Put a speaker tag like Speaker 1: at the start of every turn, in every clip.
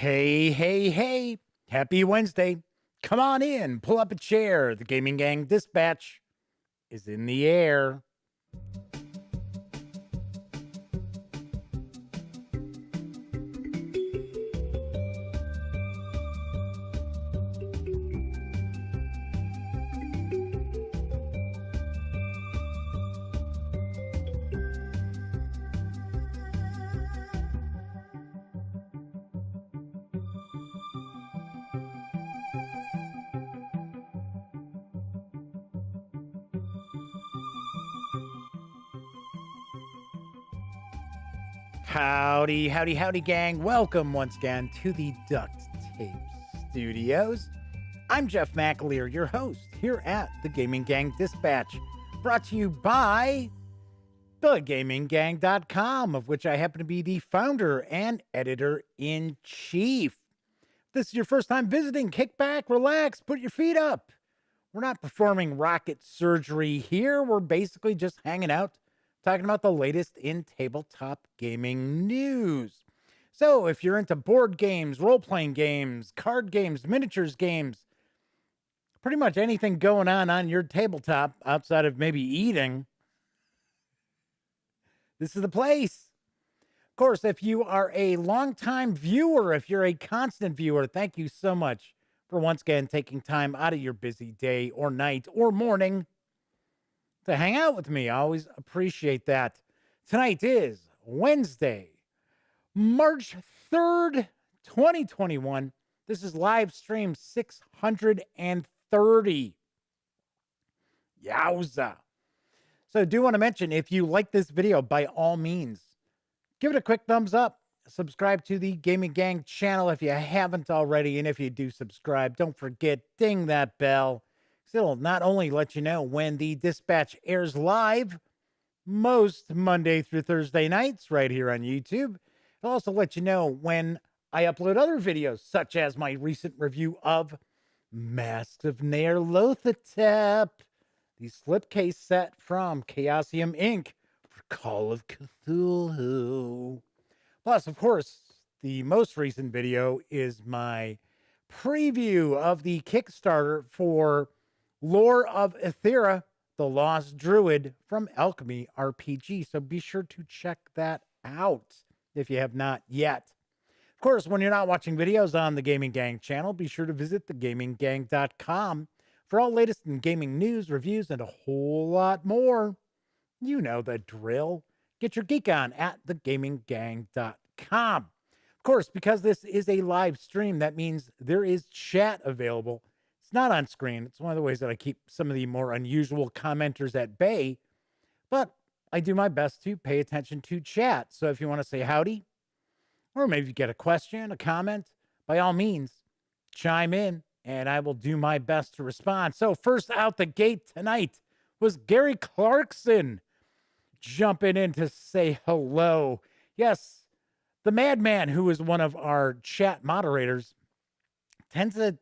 Speaker 1: Hey, hey, hey. Happy Wednesday. Come on in, pull up a chair. The Gaming Gang Dispatch is in the air. Howdy, howdy, howdy, gang. Welcome once again to the Duct Tape Studios. I'm Jeff McAleer, your host here at the Gaming Gang Dispatch, brought to you by thegaminggang.com, of which I happen to be the founder and editor-in-chief. If this is your first time visiting, kick back, relax, put your feet up. We're not performing rocket surgery here. We're basically just hanging out, talking about the latest in tabletop gaming news. So if you're into board games, role-playing games, card games, miniatures games, pretty much anything going on your tabletop outside of maybe eating, this is the place. Of course, if you are a longtime viewer, if you're a constant viewer, thank you so much for once again taking time out of your busy day or night or morning to hang out with me. I always appreciate that. Tonight is Wednesday, March 3rd, 2021. This is live stream 630. Yowza. So I do want to mention, if you like this video, by all means, give it a quick thumbs up. Subscribe to the Gaming Gang channel if you haven't already. And if you do subscribe, don't forget, ding that bell. It'll not only let you know when the Dispatch airs live, most Monday through Thursday nights right here on YouTube. It'll also let you know when I upload other videos, such as my recent review of Masks of Nyarlathotep, the slipcase set from Chaosium Inc. for Call of Cthulhu. Plus, of course, the most recent video is my preview of the Kickstarter for Lore of Ethera, the Lost Druid from Alchemy RPG. So be sure to check that out if you have not yet. Of course, when you're not watching videos on the Gaming Gang channel, be sure to visit thegaminggang.com for all latest in gaming news, reviews, and a whole lot more. You know the drill. Get your geek on at thegaminggang.com. Of course, because this is a live stream, that means there is chat available. It's not on screen. It's one of the ways that I keep some of the more unusual commenters at bay, but I do my best to pay attention to chat. So if you want to say howdy, or maybe you get a question, a comment, by all means, chime in, and I will do my best to respond. So first out the gate tonight was Gary Clarkson jumping in to say hello. Yes, the madman, who is one of our chat moderators, tends to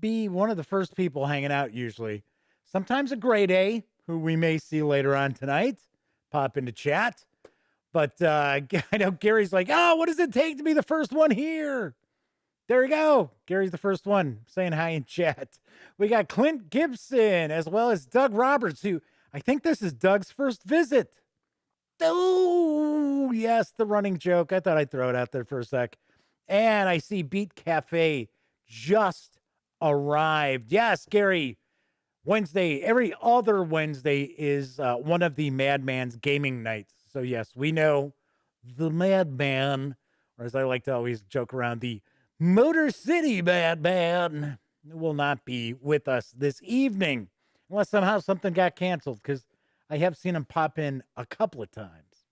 Speaker 1: be one of the first people hanging out usually. Sometimes a grade A, who we may see later on tonight, pop into chat. But I know Gary's like, oh, what does it take to be the first one here? There we go. Gary's the first one saying hi in chat. We got Clint Gibson as well as Doug Roberts, who I think this is Doug's first visit. Oh, yes, the running joke. I thought I'd throw it out there for a sec. And I see Beat Cafe just arrived. Yes, Gary, Wednesday, every other Wednesday is one of the Madman's gaming nights. So yes, we know the Madman, or as I like to always joke around, the Motor City Madman will not be with us this evening, unless somehow something got canceled, because I have seen him pop in a couple of times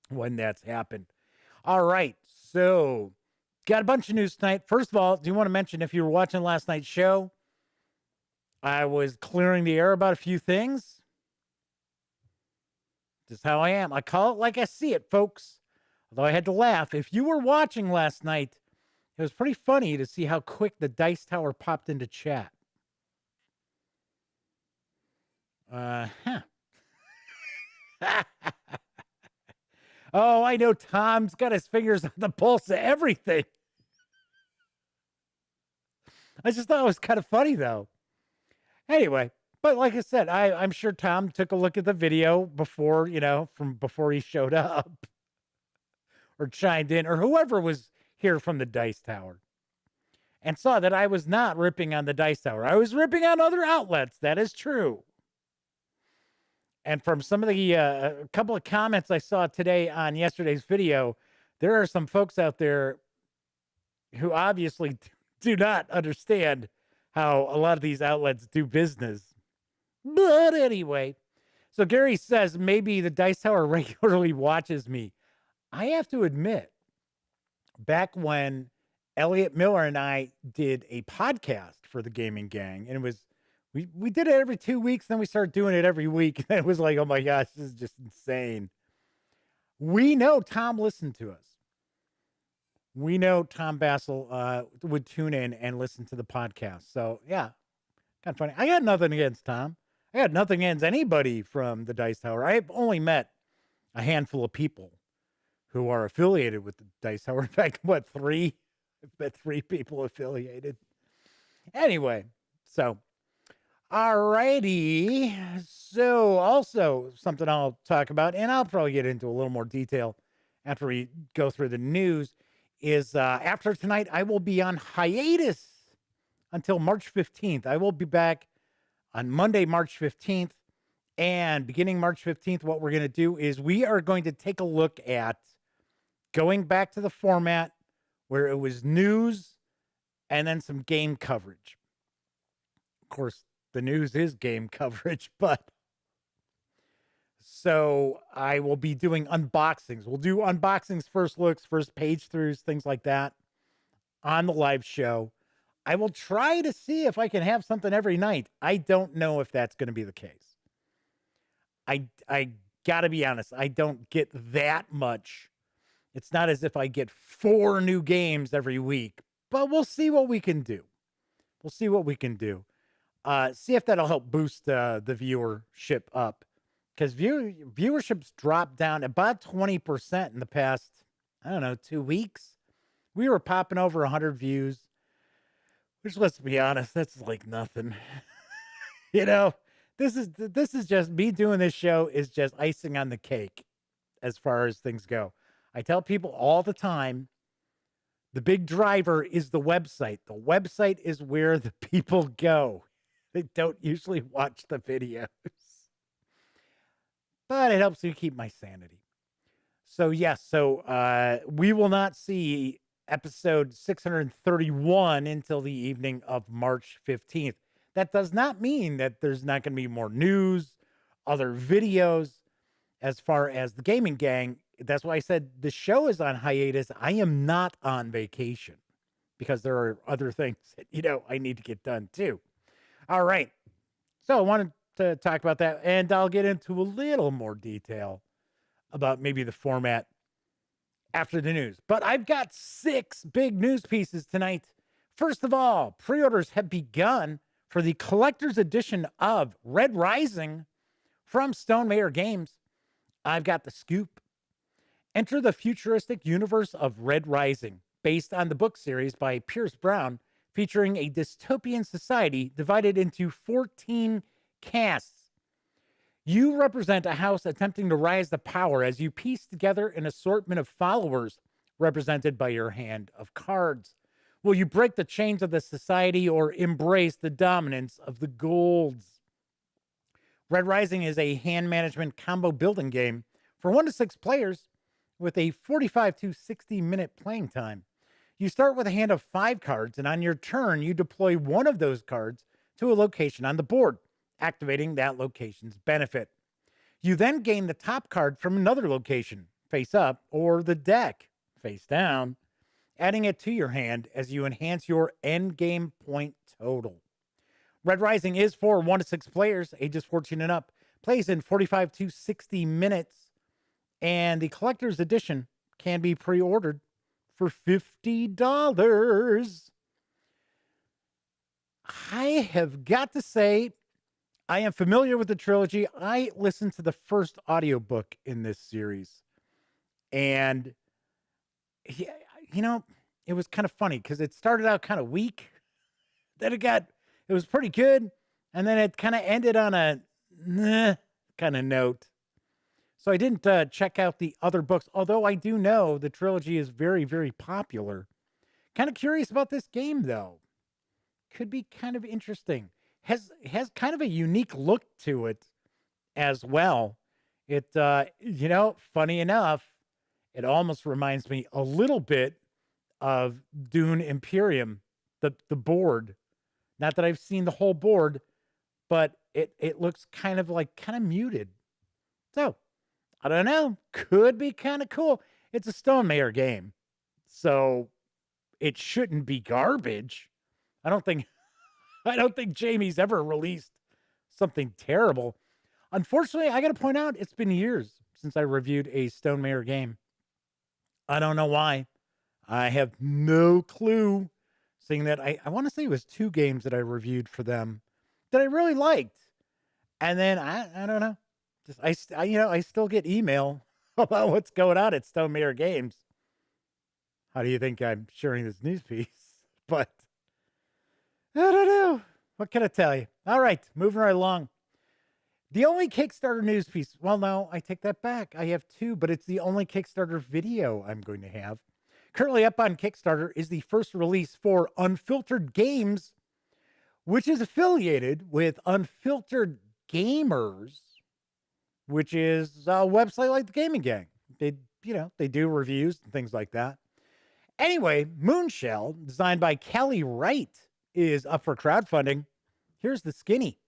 Speaker 1: when that's happened. All right, so got a bunch of news tonight. First of all, do you want to mention, if you were watching last night's show, I was clearing the air about a few things. Just how I am. I call it like I see it, folks. Although I had to laugh. If you were watching last night, it was pretty funny to see how quick the dice tower popped into chat. Oh, I know Tom's got his fingers on the pulse of everything. I just thought it was kind of funny though. Anyway, but like I said, I'm sure Tom took a look at the video before, from before he showed up or chimed in or whoever was here from the Dice Tower and saw that I was not ripping on the Dice Tower. I was ripping on other outlets. That is true. And from some of the couple of comments I saw today on yesterday's video, there are some folks out there who obviously do not understand how a lot of these outlets do business. But anyway, so Gary says maybe the Dice Tower regularly watches me. I have to admit, back when Elliot Miller and I did a podcast for the Gaming Gang, and it was we did it every 2 weeks, then we started doing it every week, and it was like, oh my gosh, this is just insane. We know Tom listened to us. We know Tom Bassel would tune in and listen to the podcast. So yeah, kind of funny. I got nothing against Tom. I got nothing against anybody from the Dice Tower. I've only met a handful of people who are affiliated with the Dice Tower. In fact, what, 3? I've met 3 people affiliated. Anyway, so, alrighty. So, also something I'll talk about, and I'll probably get into a little more detail after we go through the news, is after tonight, I will be on hiatus until March 15th. I will be back on Monday, March 15th. And beginning March 15th, what we're going to do is we are going to take a look at going back to the format where it was news and then some game coverage. Of course, the news is game coverage, but so I will be doing unboxings. We'll do unboxings, first looks, first page throughs, things like that on the live show. I will try to see if I can have something every night. I don't know if that's going to be the case. I got to be honest. I don't get that much. It's not as if I get 4 new games every week, but we'll see what we can do. We'll see what we can do. See if that'll help boost the viewership up. Because viewership's dropped down about 20% in the past, 2 weeks. We were popping over 100 views, which, let's be honest, that's like nothing. This is just me doing this show is just icing on the cake as far as things go. I tell people all the time, the big driver is the website. The website is where the people go. They don't usually watch the videos. But it helps me keep my sanity. So, yes, we will not see episode 631 until the evening of March 15th. That does not mean that there's not going to be more news, other videos. As far as the Gaming Gang, that's why I said the show is on hiatus. I am not on vacation because there are other things that, I need to get done too. All right. So I wanted to talk about that, and I'll get into a little more detail about maybe the format after the news. But I've got 6 big news pieces tonight. First of all, pre-orders have begun for the collector's edition of Red Rising from Stonemaier Games. I've got the scoop. Enter the futuristic universe of Red Rising, based on the book series by Pierce Brown, featuring a dystopian society divided into 14 castes. You represent a house attempting to rise to power as you piece together an assortment of followers represented by your hand of cards. Will you break the chains of the society or embrace the dominance of the golds? Red Rising is a hand management combo building game for 1 to 6 players with a 45 to 60 minute playing time. You start with a hand of 5 cards, and on your turn, you deploy one of those cards to a location on the board, activating that location's benefit. You then gain the top card from another location, face up, or the deck, face down, adding it to your hand as you enhance your end game point total. Red Rising is for 1 to 6 players, ages 14 and up, plays in 45 to 60 minutes, and the collector's edition can be pre-ordered for $50. I have got to say, I am familiar with the trilogy. I listened to the first audiobook in this series, and it was kind of funny because it started out kind of weak. Then it was pretty good. And then it kind of ended on a kind of note. So I didn't check out the other books, although I do know the trilogy is very, very popular. Kind of curious about this game, though. Could be kind of interesting. Has kind of a unique look to it as well. It, funny enough, it almost reminds me a little bit of Dune Imperium, the board. Not that I've seen the whole board, but it looks kind of muted. So I don't know. Could be kind of cool. It's a Stonemaier game, so it shouldn't be garbage. I don't think I don't think Jamie's ever released something terrible. Unfortunately, I got to point out it's been years since I reviewed a Stonemaier game. I don't know why. I have no clue. Seeing that I want to say it was 2 games that I reviewed for them that I really liked. And then I don't know. Just I still get email about what's going on at Stonemaier Games. How do you think I'm sharing this news piece? But I don't know. What can I tell you? All right, moving right along. The only Kickstarter news piece. Well, no, I take that back. I have 2, but it's the only Kickstarter video I'm going to have. Currently up on Kickstarter is the first release for Unfiltered Games, which is affiliated with Unfiltered Gamers, which is a website like the Gaming Gang. They do reviews and things like that. Anyway, Moonshell, designed by Callie Wright, is up for crowdfunding. Here's the skinny.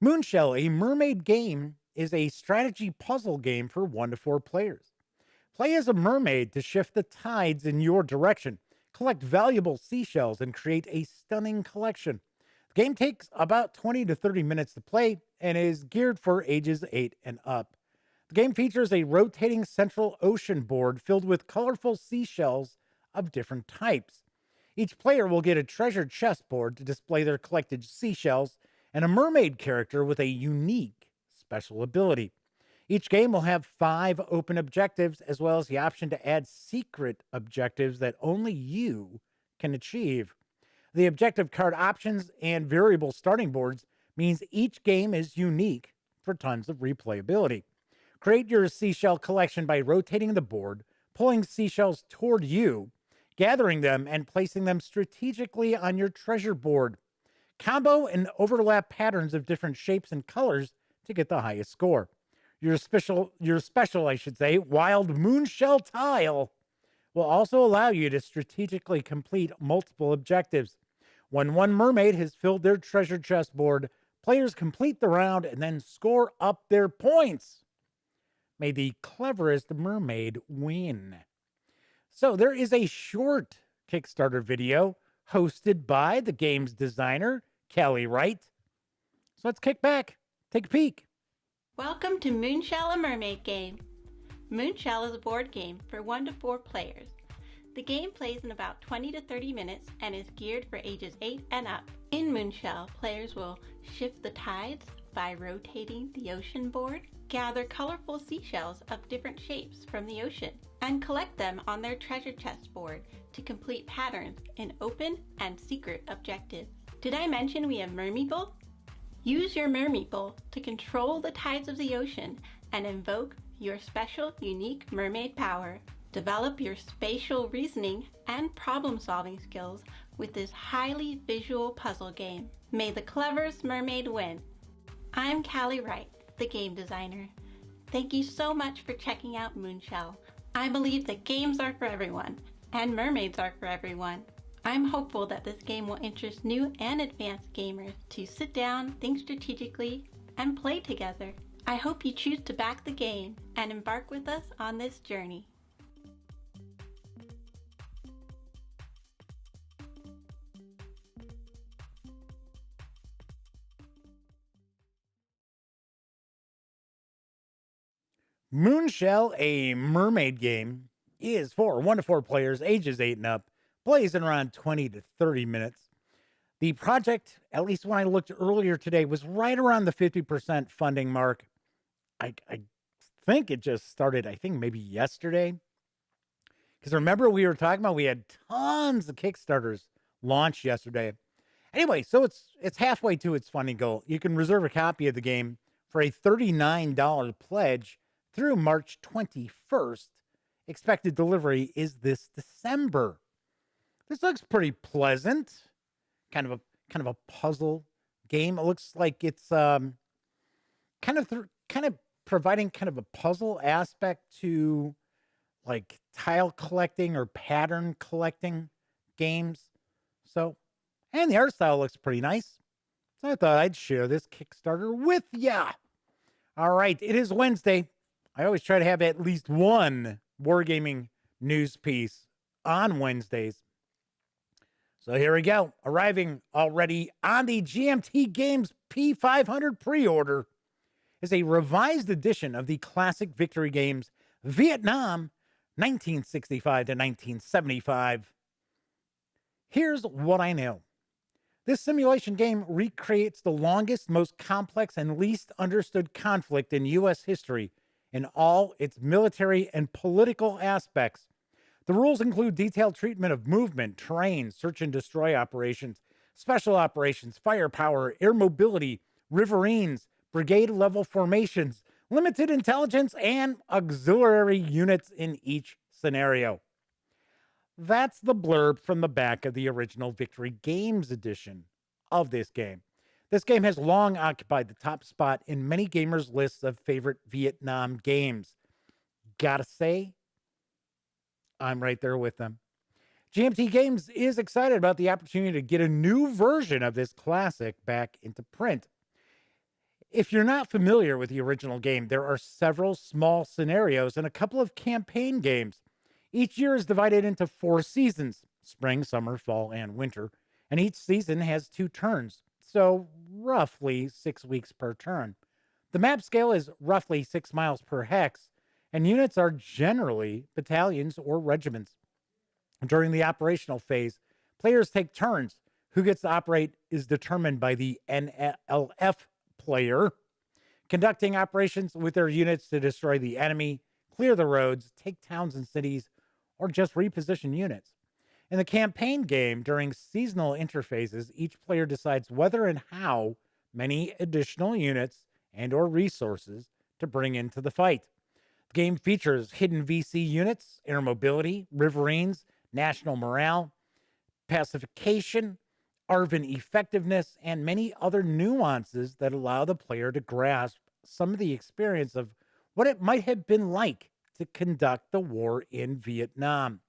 Speaker 1: Moonshell, a mermaid game, is a strategy puzzle game for 1 to 4 players. Play as a mermaid to shift the tides in your direction, collect valuable seashells, and create a stunning collection. The game takes about 20 to 30 minutes to play and is geared for ages 8 and up. The game features a rotating central ocean board filled with colorful seashells of different types. Each player will get a treasure chest board to display their collected seashells and a mermaid character with a unique special ability. Each game will have 5 open objectives, as well as the option to add secret objectives that only you can achieve. The objective card options and variable starting boards means each game is unique for tons of replayability. Create your seashell collection by rotating the board, pulling seashells toward you, gathering them, and placing them strategically on your treasure board. Combo and overlap patterns of different shapes and colors to get the highest score. Your special, wild moonshell tile will also allow you to strategically complete multiple objectives. When one mermaid has filled their treasure chest board, players complete the round and then score up their points. May the cleverest mermaid win. So there is a short Kickstarter video hosted by the game's designer, Callie Wright. So let's kick back, take a peek.
Speaker 2: Welcome to Moonshell, a mermaid game. Moonshell is a board game for 1 to 4 players. The game plays in about 20 to 30 minutes and is geared for ages 8 and up. In Moonshell, players will shift the tides by rotating the ocean board, gather colorful seashells of different shapes from the ocean, and collect them on their treasure chest board to complete patterns in open and secret objectives. Did I mention we have Mermeeple? Use your Mermeeple to control the tides of the ocean and invoke your special, unique mermaid power. Develop your spatial reasoning and problem-solving skills with this highly visual puzzle game. May the cleverest mermaid win. I'm Callie Wright, the game designer. Thank you so much for checking out Moonshell. I believe that games are for everyone, and mermaids are for everyone. I'm hopeful that this game will interest new and advanced gamers to sit down, think strategically, and play together. I hope you choose to back the game and embark with us on this journey.
Speaker 1: Moonshell, a mermaid game, is for 1 to 4 players, ages 8 and up, plays in around 20 to 30 minutes. The project, at least when I looked earlier today, was right around the 50% funding mark. I think it just started, maybe yesterday. Because remember, we were talking about we had tons of Kickstarters launched yesterday. Anyway, so it's halfway to its funding goal. You can reserve a copy of the game for a $39 pledge through March 21st. Expected delivery is this December. This looks pretty pleasant. Kind of a puzzle game. It looks like it's kind of providing kind of a puzzle aspect to like tile collecting or pattern collecting games. So, and the art style looks pretty nice. So I thought I'd share this Kickstarter with ya. All right, it is Wednesday. I always try to have at least one wargaming news piece on Wednesdays. So here we go. Arriving already on the GMT Games P500 pre-order is a revised edition of the classic victory games Vietnam 1965 to 1975. Here's what I know. This simulation game recreates the longest, most complex, and least understood conflict in U.S. history in all its military and political aspects. The rules include detailed treatment of movement, terrain, search and destroy operations, special operations, firepower, air mobility, riverines, brigade-level formations, limited intelligence, and auxiliary units in each scenario. That's the blurb from the back of the original Victory Games edition of this game. This game has long occupied the top spot in many gamers' lists of favorite Vietnam games. Gotta say, I'm right there with them. GMT Games is excited about the opportunity to get a new version of this classic back into print. If you're not familiar with the original game, there are several small scenarios and a couple of campaign games. Each year is divided into 4 seasons: spring, summer, fall, and winter, and each season has 2 turns, so roughly 6 weeks per turn. The map scale is roughly 6 miles per hex, and units are generally battalions or regiments. During the operational phase, players take turns. Who gets to operate is determined by the NLF player, conducting operations with their units to destroy the enemy, clear the roads, take towns and cities, or just reposition units. In the campaign game, during seasonal interphases, each player decides whether and how many additional units and or resources to bring into the fight. The game features hidden VC units, air mobility, riverines, national morale, pacification, ARVN effectiveness, and many other nuances that allow the player to grasp some of the experience of what it might have been like to conduct the war in Vietnam.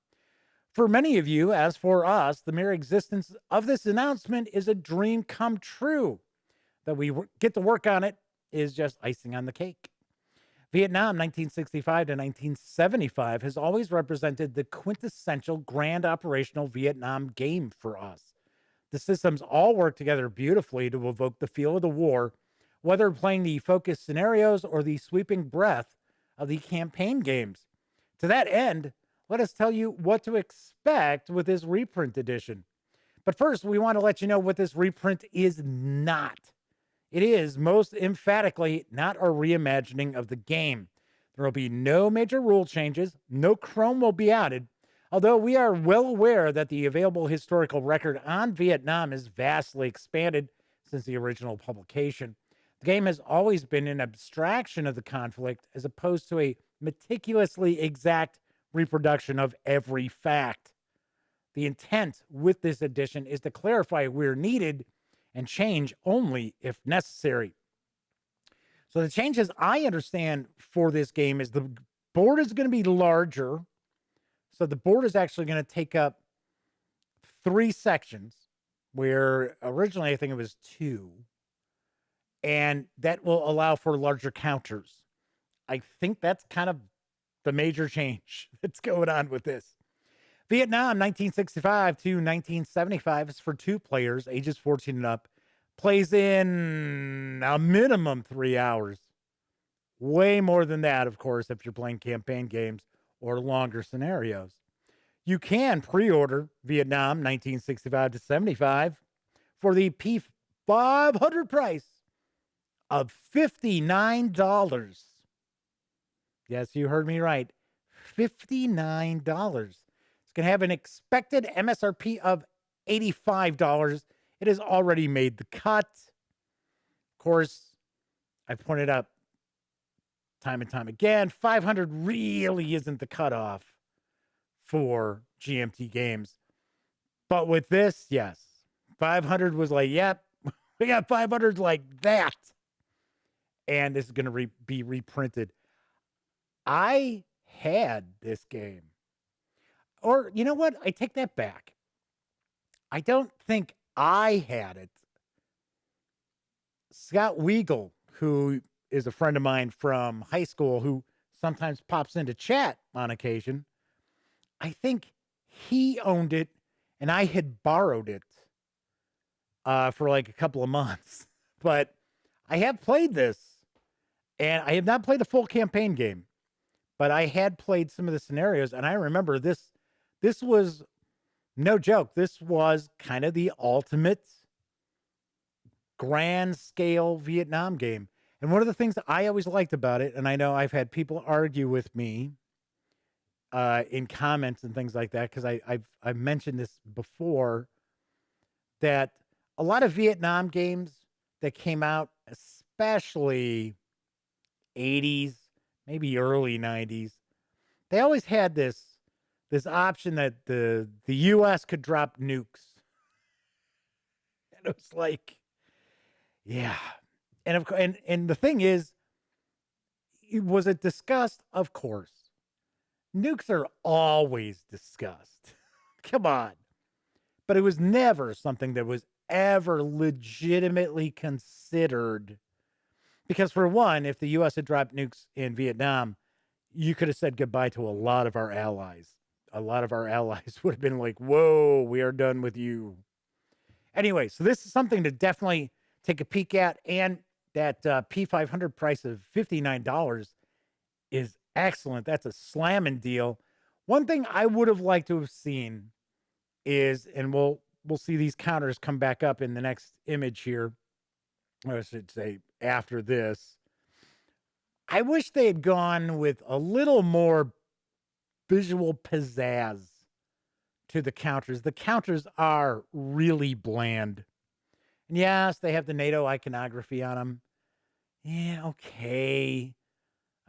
Speaker 1: For many of you, as for us, the mere existence of this announcement is a dream come true. That we get to work on it is just icing on the cake. Vietnam 1965 to 1975 has always represented the quintessential grand operational Vietnam game for us. The systems all work together beautifully to evoke the feel of the war, whether playing the focused scenarios or the sweeping breath of the campaign games. To that end, let us tell you what to expect with this reprint edition. But first, we want to let you know what this reprint is not. It is most emphatically not a reimagining of the game. There will be no major rule changes, no Chrome will be added, although we are well aware that the available historical record on Vietnam is vastly expanded since the original publication. The game has always been an abstraction of the conflict as opposed to a meticulously exact reproduction of every fact. The intent with this edition is to clarify where needed and change only if necessary. So the changes I understand for this game is the board is going to be larger. So the board is actually going to take up 3 sections, where originally I think it was 2. And that will allow for larger counters. I think that's kind of the major change that's going on with this. Vietnam 1965 to 1975 is for 2 players, ages 14 and up. Plays in a minimum 3 hours. Way more than that, of course, if you're playing campaign games or longer scenarios. You can pre-order Vietnam 1965 to 75 for the P500 price of $59. Yes, you heard me right. $59. It's going to have an expected MSRP of $85. It has already made the cut. Of course, I've pointed out time and time again, 500 really isn't the cutoff for GMT Games. But with this, yes, 500 was like, yep, we got 500 like that. And this is going to be reprinted. I had this game. Or, you know what? I take that back. I don't think I had it. Scott Weigel, who is a friend of mine from high school, who sometimes pops into chat on occasion, I think he owned it and I had borrowed it for like a couple of months. But I have played this, and I have not played the full campaign game, but I had played some of the scenarios, and I remember this. This was no joke. This was kind of the ultimate grand scale Vietnam game. And one of the things that I always liked about it, and I know I've had people argue with me in comments and things like that, because I've mentioned this before, that a lot of Vietnam games that came out, especially 80s, maybe early 90s, they always had this option that the US could drop nukes. And it was like, yeah. And of course, and the thing is, was it discussed? Of course. Nukes are always discussed. Come on. But it was never something that was ever legitimately considered. Because for one, if the US had dropped nukes in Vietnam, you could have said goodbye to a lot of our allies. A lot of our allies would have been like, whoa, we are done with you. Anyway, so this is something to definitely take a peek at. And that P500 price of $59 is excellent. That's a slamming deal. One thing I would have liked to have seen is, and we'll see these counters come back up in the next image here. I should say after this. I wish they had gone with a little more visual pizzazz to the counters. The counters are really bland. And yes, they have the NATO iconography on them. Yeah, okay.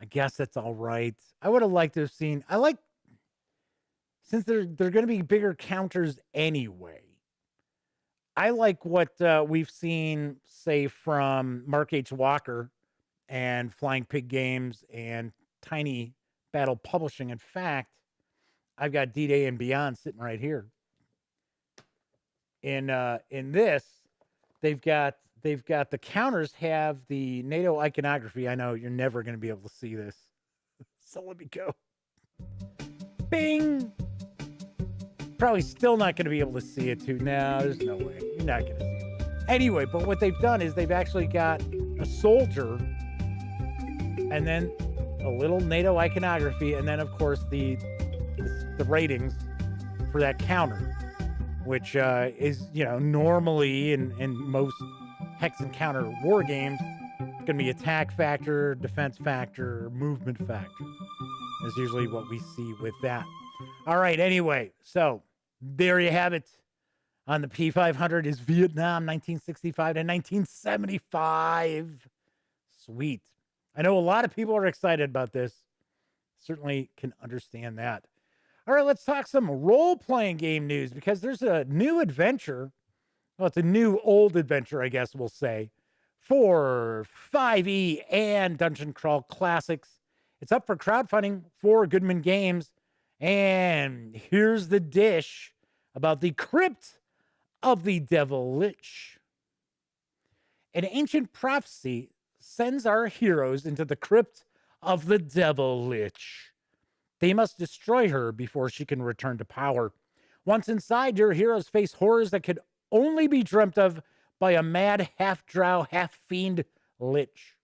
Speaker 1: I guess that's all right. I would have liked to have seen, since they're going to be bigger counters anyway, I like what we've seen, say, from Mark H. Walker and Flying Pig Games and Tiny Battle Publishing. In fact, I've got D-Day and Beyond sitting right here. In this, they've got the counters have the NATO iconography. I know you're never going to be able to see this, so let me go. Bing. Probably still not going to be able to see it too. No, there's no way. You're not going to see it. Anyway, but what they've done is they've actually got a soldier and then a little NATO iconography, and then, of course, the ratings for that counter, which is, normally in most hex and counter war games, it's going to be attack factor, defense factor, movement factor. That's usually what we see with that. All right, anyway, so there you have it. On the P500 is Vietnam 1965 to 1975. Sweet. I know a lot of people are excited about this. Certainly can understand that. All right, let's talk some role-playing game news, because there's a new adventure. Well, it's a new old adventure, I guess we'll say, for 5e and Dungeon Crawl Classics. It's up for crowdfunding for Goodman Games. And here's the dish about the Crypt of the Devil Lich. An ancient prophecy sends our heroes into the Crypt of the Devil Lich. They must destroy her before she can return to power. Once inside, your heroes face horrors that could only be dreamt of by a mad half-drow, half-fiend Lich.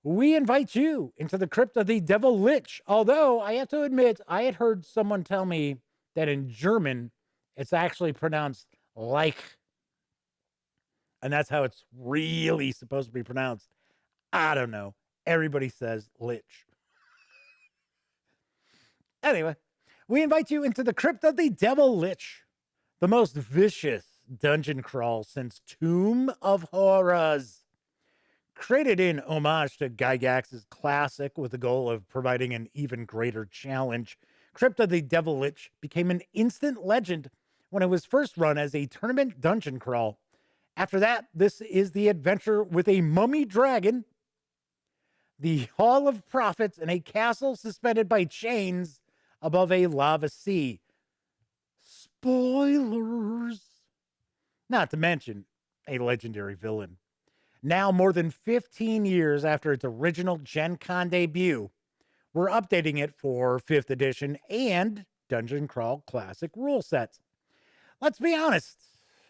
Speaker 1: We invite you into the Crypt of the Devil Lich. Although, I have to admit, I had heard someone tell me that in German, it's actually pronounced Lich. And that's how it's really supposed to be pronounced. I don't know. Everybody says Lich. Anyway, we invite you into the Crypt of the Devil Lich, the most vicious, dungeon crawl since Tomb of Horrors. Created in homage to Gygax's classic with the goal of providing an even greater challenge, Crypt of the Devil Lich became an instant legend when it was first run as a tournament dungeon crawl. After that, this is the adventure with a mummy dragon, the Hall of Prophets, and a castle suspended by chains above a lava sea. Spoilers! Not to mention a legendary villain. Now, more than 15 years after its original Gen Con debut, we're updating it for 5th edition and Dungeon Crawl Classic rule sets. Let's be honest,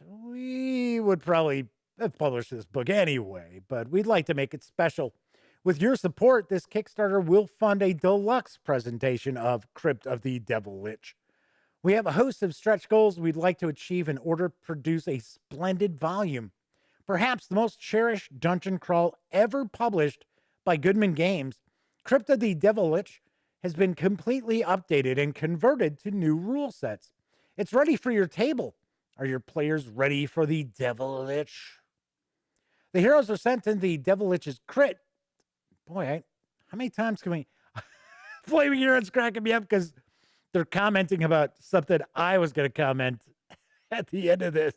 Speaker 1: we would probably have published this book anyway, but we'd like to make it special. With your support, this Kickstarter will fund a deluxe presentation of Crypt of the Devil Lich. We have a host of stretch goals we'd like to achieve in order to produce a splendid volume. Perhaps the most cherished dungeon crawl ever published by Goodman Games, Crypt of the Devil Lich has been completely updated and converted to new rule sets. It's ready for your table. Are your players ready for the Devil Lich? The heroes are sent in the Devil Lich's crypt. Boy, how many times can we... Flaming Heron's cracking me up because they're commenting about something I was going to comment at the end of this.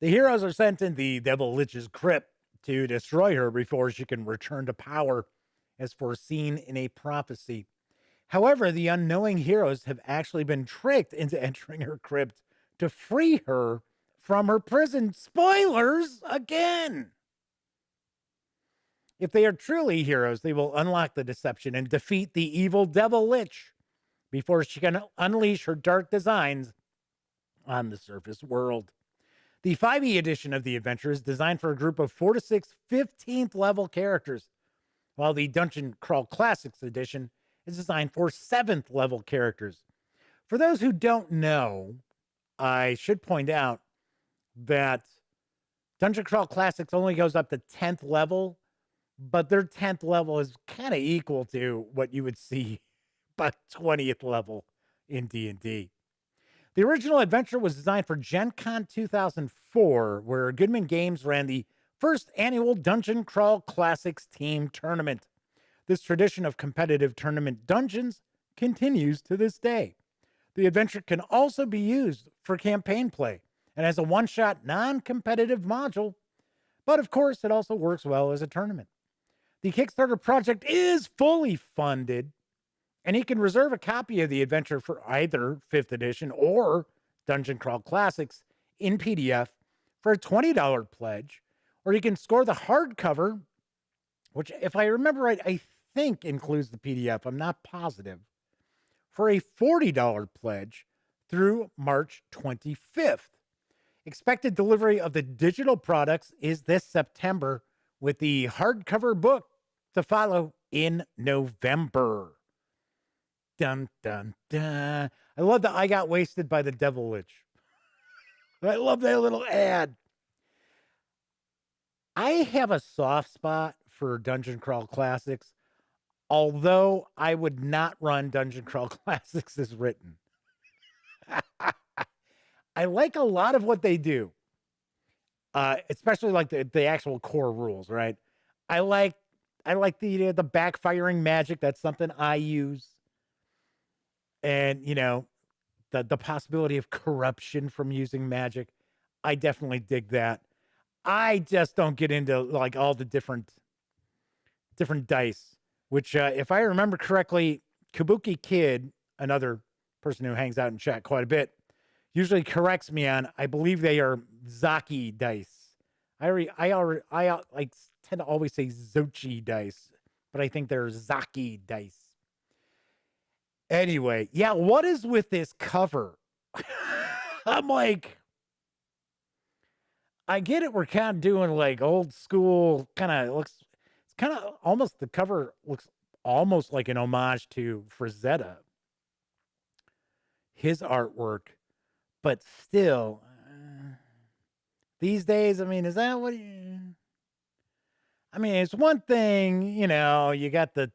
Speaker 1: The heroes are sent in the Devil Lich's crypt to destroy her before she can return to power, as foreseen in a prophecy. However, the unknowing heroes have actually been tricked into entering her crypt to free her from her prison. Spoilers again! If they are truly heroes, they will unlock the deception and defeat the evil Devil Lich before she can unleash her dark designs on the surface world. The 5e edition of the adventure is designed for a group of 4 to 6 15th level characters, while the Dungeon Crawl Classics edition is designed for 7th level characters. For those who don't know, I should point out that Dungeon Crawl Classics only goes up to 10th level, but their 10th level is kind of equal to what you would see by 20th level in D&D. The original adventure was designed for Gen Con 2004, where Goodman Games ran the first annual Dungeon Crawl Classics team tournament. This tradition of competitive tournament dungeons continues to this day. The adventure can also be used for campaign play and as a one-shot non-competitive module, but of course it also works well as a tournament. The Kickstarter project is fully funded, and you can reserve a copy of the adventure for either 5th edition or Dungeon Crawl Classics in PDF for a $20 pledge, or you can score the hardcover, which, if I remember right, I think includes the PDF. I'm not positive, for a $40 pledge through March 25th. Expected delivery of the digital products is this September, with the hardcover book to follow in November. Dun, dun, dun. I love that I got wasted by the Devil Lich. I love that little ad. I have a soft spot for Dungeon Crawl Classics, although I would not run Dungeon Crawl Classics as written. I like a lot of what they do, especially like the actual core rules, right? I like the backfiring magic. That's something I use. And, the possibility of corruption from using magic. I definitely dig that. I just don't get into like all the different dice, which, if I remember correctly, Kabuki Kid, another person who hangs out in chat quite a bit, usually corrects me on, I believe they are Zaki dice. I tend to always say Zochi dice, but I think they're Zaki dice. Anyway, yeah, what is with this cover? I'm like, I get it. We're kind of doing like old school kind of looks. It's kind of almost, the cover looks almost like an homage to Frazetta, his artwork, but still, these days, I mean, is that what you... I mean, it's one thing, you got the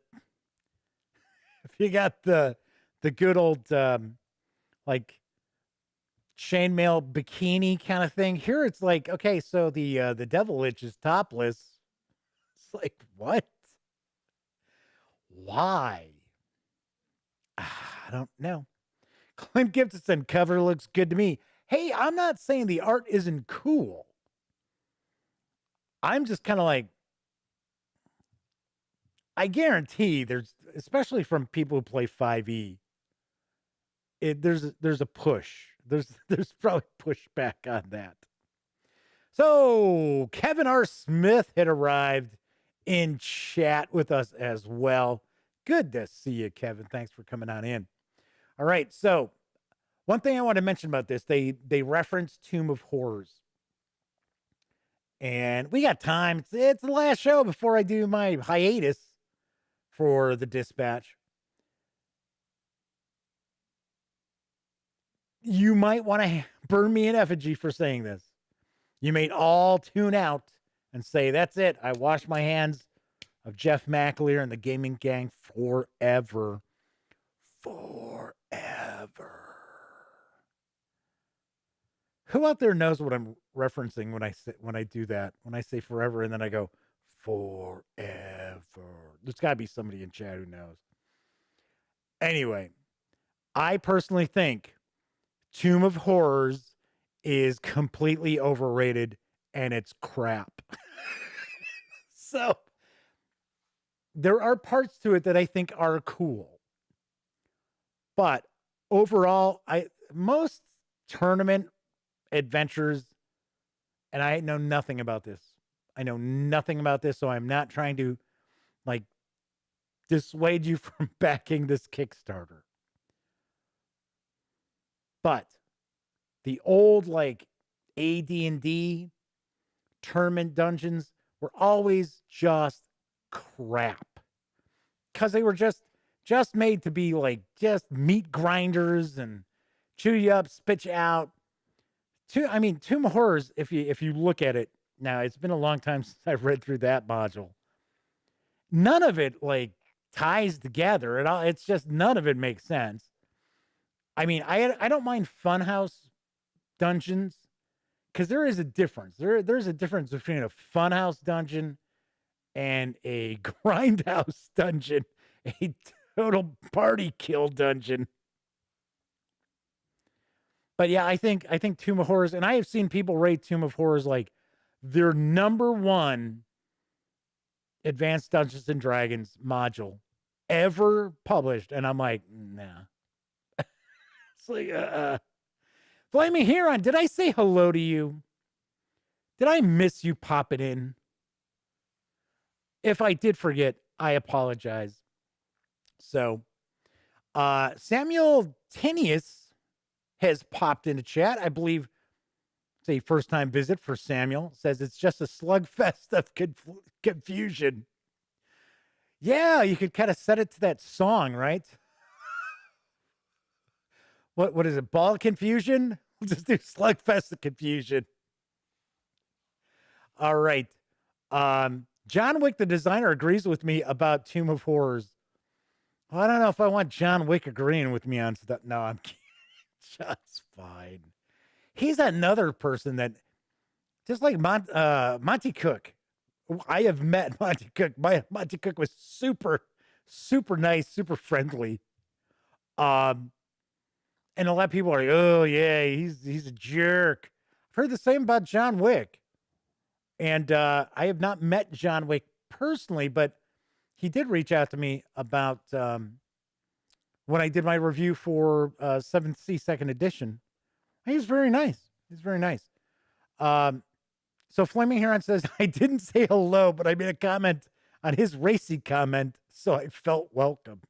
Speaker 1: the good old like chainmail bikini kind of thing. Here it's like, okay, so the devil lich is topless. It's like, what? Why? I don't know. Clint Gibson cover looks good to me. Hey, I'm not saying the art isn't cool. I'm just kind of like, I guarantee there's, especially from people who play 5e, there's a push. There's probably pushback on that. So Kevin R. Smith had arrived in chat with us as well. Good to see you, Kevin. Thanks for coming on in. All right, so one thing I want to mention about this, they reference Tomb of Horrors. And we got time. It's the last show before I do my hiatus for the dispatch. You might want to burn me in effigy for saying this. You may all tune out and say, that's it. I wash my hands of Jeff McAleer and the Gaming Gang forever. Forever. Who out there knows what I'm referencing when I do that? When I say forever and then I go forever. There's got to be somebody in chat who knows. Anyway, I personally think Tomb of Horrors is completely overrated and it's crap. So there are parts to it that I think are cool. But overall, most tournament adventures, and I know nothing about this. I know nothing about this, so I'm not trying to like dissuade you from backing this Kickstarter. But the old like AD&D tournament dungeons were always just crap. Cuz they were just made to be like just meat grinders and chew you up, spit you out. Tomb of Horrors, if you look at it now, it's been a long time since I've read through that module. None of it like ties together at all. It's just none of it makes sense. I mean, I don't mind funhouse dungeons because there is a difference. There's a difference between a funhouse dungeon and a grindhouse dungeon, a total party kill dungeon. But yeah, I think Tomb of Horrors, and I have seen people rate Tomb of Horrors like their number one Advanced Dungeons and Dragons module ever published, and I'm like, nah. It's like, Flaming Huron, did I say hello to you? Did I miss you popping in? If I did forget, I apologize. So, Samuel Tinius has popped into chat. I believe it's a first-time visit for Samuel. Says it's just a slugfest of confusion. Yeah, you could kind of set it to that song, right? What is it? Ball of Confusion? We'll just do slugfest of confusion. All right. John Wick, the designer, agrees with me about Tomb of Horrors. Well, I don't know if I want John Wick agreeing with me on stuff. No, I'm kidding. Just fine. He's another person that, just like Monty Cook. I have met Monty Cook. Monty Cook was super, super nice, super friendly. And a lot of people are like, oh yeah, he's a jerk. I've heard the same about John Wick. And I have not met John Wick personally, but he did reach out to me about when I did my review for 7th C second edition. He was very nice. He's very nice. So Flaming Heron says, I didn't say hello, but I made a comment on his racy comment, so I felt welcomed.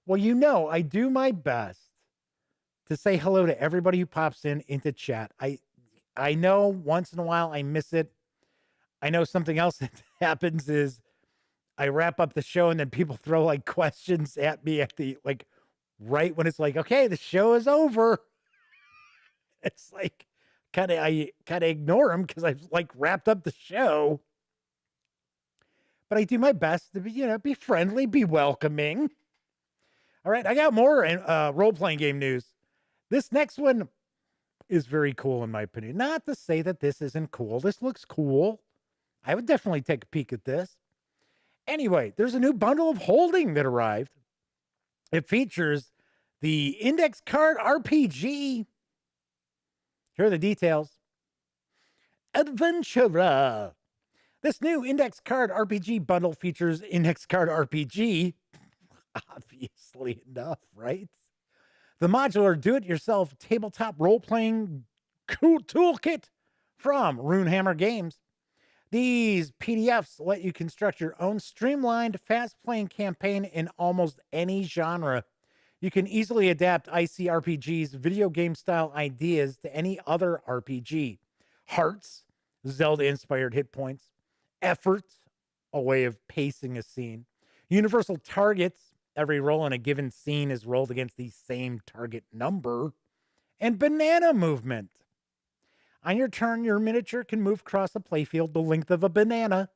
Speaker 1: Well, you know, I do my best to say hello to everybody who pops into chat. I know once in a while I miss it. I know something else that happens is I wrap up the show and then people throw like questions at me at the like right when it's like, okay, the show is over. It's like I kind of ignore them because I've like wrapped up the show. But I do my best to be, be friendly, be welcoming. All right, I got more role-playing game news. This next one is very cool in my opinion. Not to say that this isn't cool. This looks cool. I would definitely take a peek at this. Anyway, there's a new bundle of holding that arrived. It features the index card RPG. Here are the details. Adventure. This new index card RPG bundle features index card RPG. Obviously enough, right? The modular do-it-yourself tabletop role-playing toolkit from Runehammer Games. These PDFs let you construct your own streamlined, fast-playing campaign in almost any genre. You can easily adapt ICRPG's video game-style ideas to any other RPG. Hearts, Zelda-inspired hit points. Effort, a way of pacing a scene. Universal targets, every roll in a given scene is rolled against the same target number. And banana movement. On your turn, your miniature can move across a playfield the length of a banana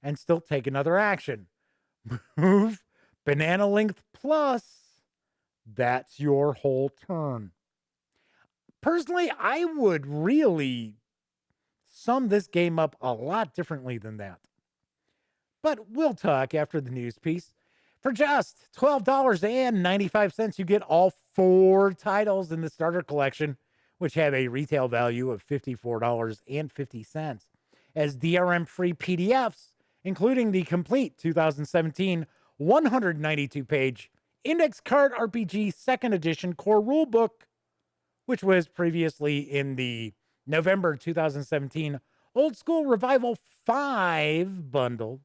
Speaker 1: and still take another action. Move banana length plus. That's your whole turn. Personally, I would really sum this game up a lot differently than that. But we'll talk after the news piece. For just $12.95, you get all 4 titles in the starter collection, which have a retail value of $54.50 as DRM-free PDFs, including the complete 2017 192-page Index Card RPG 2nd Edition Core Rulebook, which was previously in the November 2017 Old School Revival 5 bundle.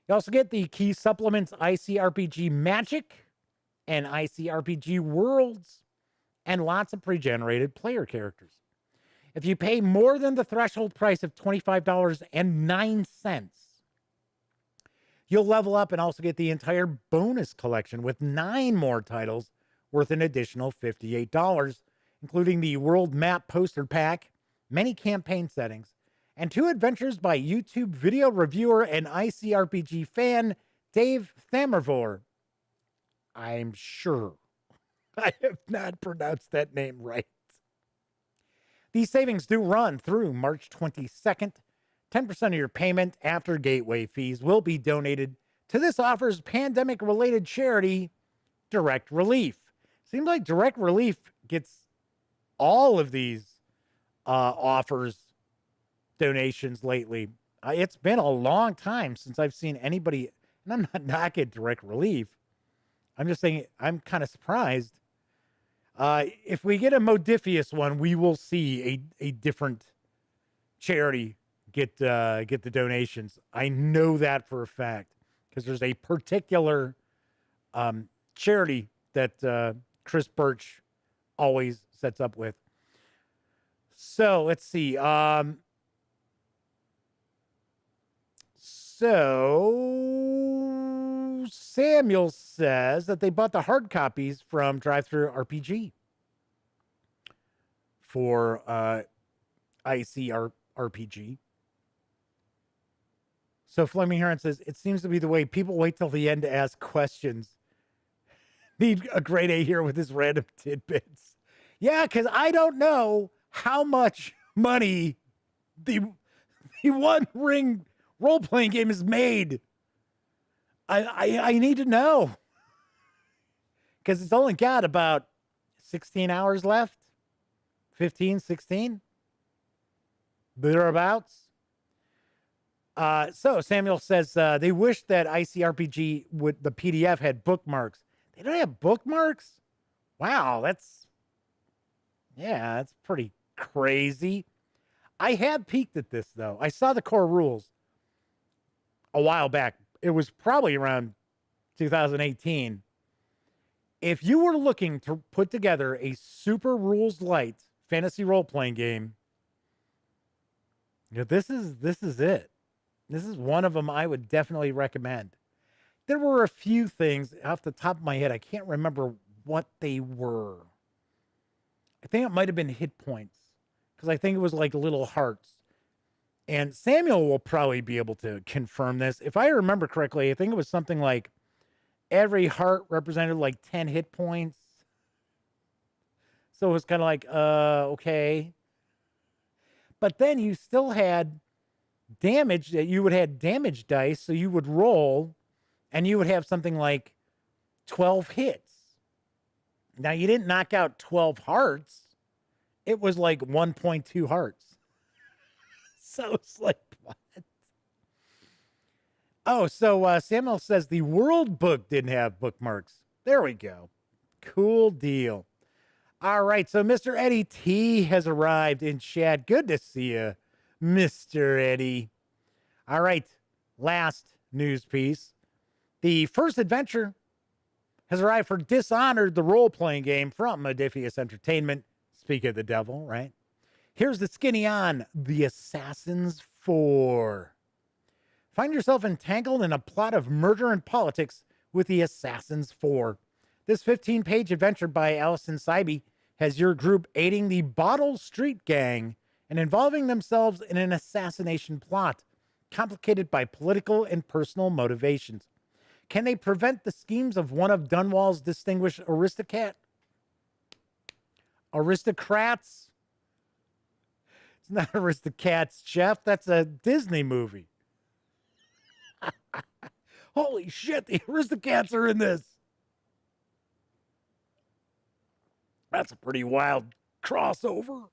Speaker 1: You also get the key supplements ICRPG Magic and ICRPG Worlds, and lots of pre-generated player characters. If you pay more than the threshold price of $25.09, you'll level up and also get the entire bonus collection with 9 more titles worth an additional $58, including the World Map Poster Pack, many campaign settings, and 2 adventures by YouTube video reviewer and ICRPG fan Dave Thamervor. I'm sure I have not pronounced that name right. These savings do run through March 22nd. 10% of your payment after gateway fees will be donated to this offer's pandemic-related charity, Direct Relief. Seems like Direct Relief gets all of these offers, donations lately. It's been a long time since I've seen anybody, and I'm not knocking Direct Relief. I'm just saying I'm kind of surprised. If we get a Modiphius one, we will see a different charity get the donations. I know that for a fact because there's a particular charity that Chris Birch always sets up with. So let's see. So Samuel says that they bought the hard copies from Drive-Thru RPG for ICRPG. So Fleming Heron says, it seems to be the way people wait till the end to ask questions. Need a grade A here with his random tidbits. Yeah, because I don't know how much money the One Ring role-playing game is made. I need to know. Because it's only got about 16 hours left. 15, 16. Thereabouts. So Samuel says they wish that ICRPG the PDF had bookmarks. They don't have bookmarks? Wow, that's pretty crazy. I have peeked at this though. I saw the core rules a while back. It was probably around 2018. If you were looking to put together a super rules light fantasy role-playing game, this is it. This is one of them I would definitely recommend. There were a few things off the top of my head. I can't remember what they were. I think it might have been hit points because I think it was like little hearts. And Samuel will probably be able to confirm this. If I remember correctly, I think it was something like Every heart represented like 10 hit points. So it was kind of like, okay. But then you still had damage that you would have damage dice. So you would roll and you would have something like 12 hits. Now you didn't knock out 12 hearts. It was like 1.2 hearts. So it's like, what? Oh, so Samuel says the World Book didn't have bookmarks. There we go. Cool deal. All right, so Mr. Eddie T has arrived in chat. Good to see you, Mr. Eddie. All right, last news piece. The first adventure has arrived for Dishonored, the role-playing game from Modiphius Entertainment. Speak of the devil, right? Here's the skinny on The Assassins 4. Find yourself entangled in a plot of murder and politics with The Assassins 4. This 15-page adventure by Alison Seibe has your group aiding the Bottle Street Gang and involving themselves in an assassination plot, complicated by political and personal motivations. Can they prevent the schemes of one of Dunwall's distinguished aristocrats? It's not Aristocats, Jeff. That's a Disney movie. Holy shit, the Aristocats are in this. That's a pretty wild crossover.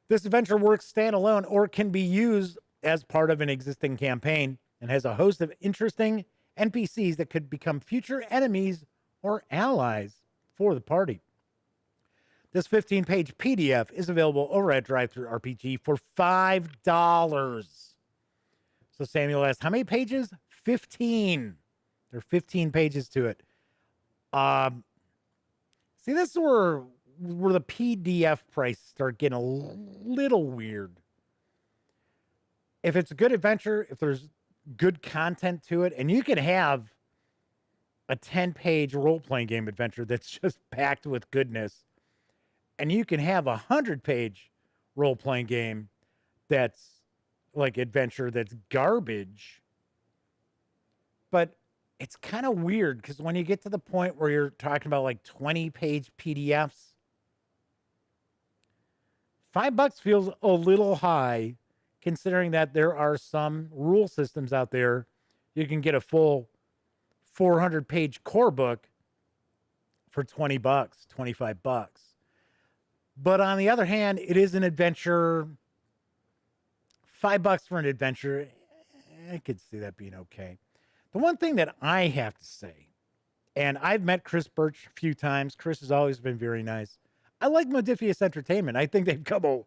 Speaker 1: This adventure works standalone or can be used as part of an existing campaign and has a host of interesting NPCs that could become future enemies or allies for the party. This 15-page PDF is available over at DriveThruRPG for $5. So Samuel asked, how many pages? 15. There are 15 pages to it. See, this is where the PDF prices start getting a little weird. If it's a good adventure, if there's good content to it, and you can have a 10-page role-playing game adventure that's just packed with goodness, and you can have a 100-page role-playing game that's like adventure that's garbage. But it's kind of weird because when you get to the point where you're talking about like 20-page PDFs, $5 feels a little high considering that there are some rule systems out there. You can get a full 400-page core book for $20, $25. But on the other hand, it is an adventure. $5 for an adventure, I could see that being okay. The one thing that I have to say, and I've met Chris Birch a few times. Chris has always been very nice. I like Modiphius Entertainment. I think they've come a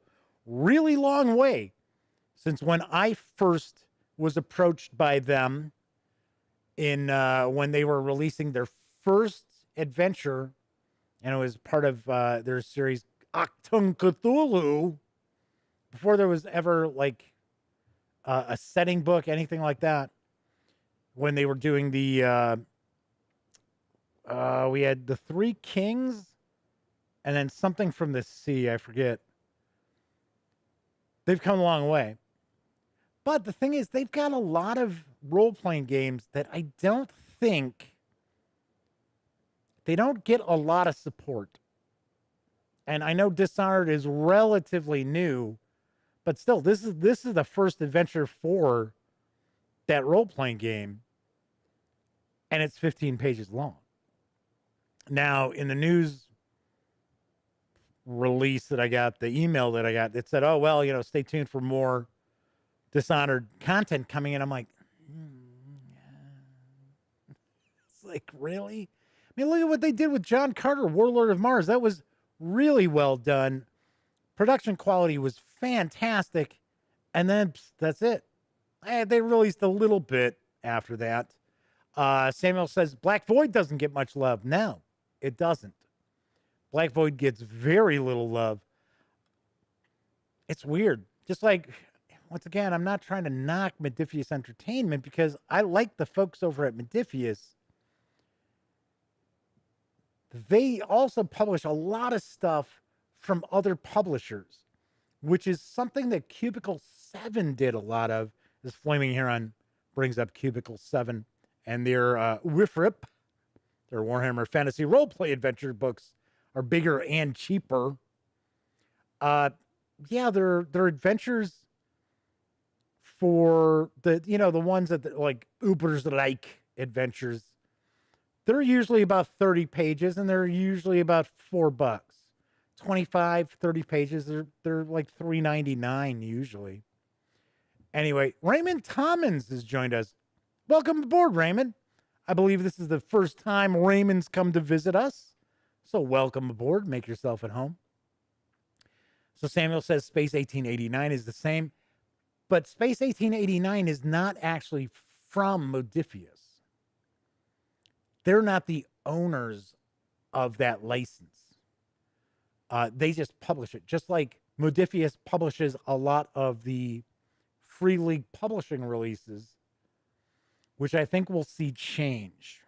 Speaker 1: really long way since when I first was approached by them in when they were releasing their first adventure, and it was part of their series Achtung Cthulhu, before there was ever like a setting book, anything like that. When they were doing the, we had the Three Kings and then something from the sea, I forget. They've come a long way. But the thing is, they've got a lot of role-playing games that I don't think, they don't get a lot of support. And I know Dishonored is relatively new, but still, this is the first adventure for that role-playing game, and it's 15 pages long. Now, in the news release that I got, the email that I got, it said, oh, well, stay tuned for more Dishonored content coming in. I'm like, it's like, really? I mean, look at what they did with John Carter, Warlord of Mars. That was really well done. Production quality was fantastic. And then that's it. They released a little bit after that. Samuel says Black Void doesn't get much love. No, it doesn't. Black Void gets very little love. It's weird. Just like, once again, I'm not trying to knock Modiphius Entertainment because I like the folks over at Modiphius. They also publish a lot of stuff from other publishers, which is something that Cubicle 7 did a lot of. This Flaming Heron brings up Cubicle 7 and their Wifrip, their Warhammer Fantasy Roleplay Adventure books, are bigger and cheaper. Yeah, they're adventures for the the ones that like Uber's like adventures. They're usually about 30 pages and they're usually about $4. 25, 30 pages, they're like $3.99 usually. Anyway, Raymond Tommins has joined us. Welcome aboard, Raymond. I believe this is the first time Raymond's come to visit us. So welcome aboard. Make yourself at home. So Samuel says Space 1889 is the same, but Space 1889 is not actually from Modiphius. They're not the owners of that license. They just publish it, just like Modiphius publishes a lot of the Free League publishing releases, which I think we'll see change.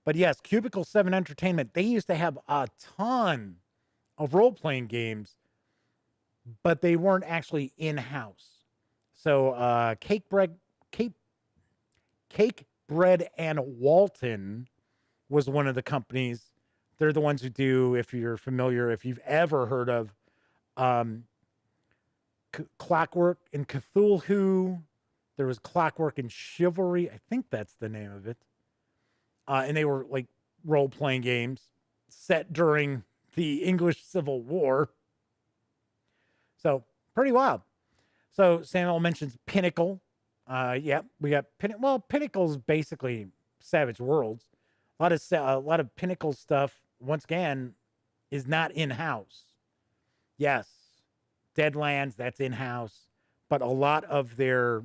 Speaker 1: But yes, Cubicle 7 Entertainment, they used to have a ton of role-playing games, but they weren't actually in-house. So Cake Bread and Walton was one of the companies. They're the ones who do, if you're familiar, if you've ever heard of Clockwork and Cthulhu. There was Clockwork and Chivalry. I think that's the name of it. And they were like role-playing games set during the English Civil War. So pretty wild. So Samuel mentions Pinnacle. Yeah, we got Pinnacle. Well, Pinnacle's basically Savage Worlds. A lot of Pinnacle stuff, once again, is not in-house. Yes, Deadlands, that's in-house, but a lot of their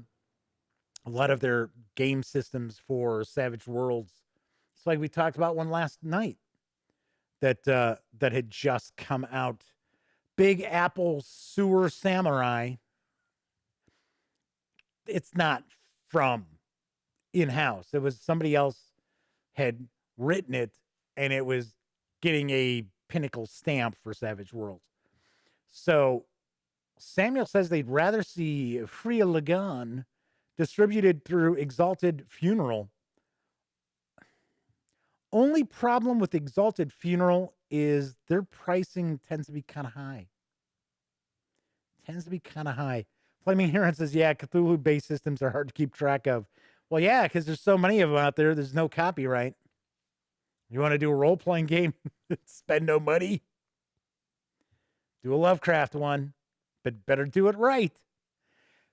Speaker 1: game systems for Savage Worlds. It's like we talked about one last night that had just come out. Big Apple Sewer Samurai. It's not from in-house. It was somebody else had written it, and it was getting a Pinnacle stamp for Savage Worlds. So Samuel says they'd rather see Free Lagan distributed through Exalted Funeral. Only problem with Exalted Funeral is their pricing tends to be kind of high. Flaming Heron says, yeah, Cthulhu-based systems are hard to keep track of. Well, yeah, because there's so many of them out there. There's no copyright. You want to do a role-playing game? Spend no money? Do a Lovecraft one, but better do it right.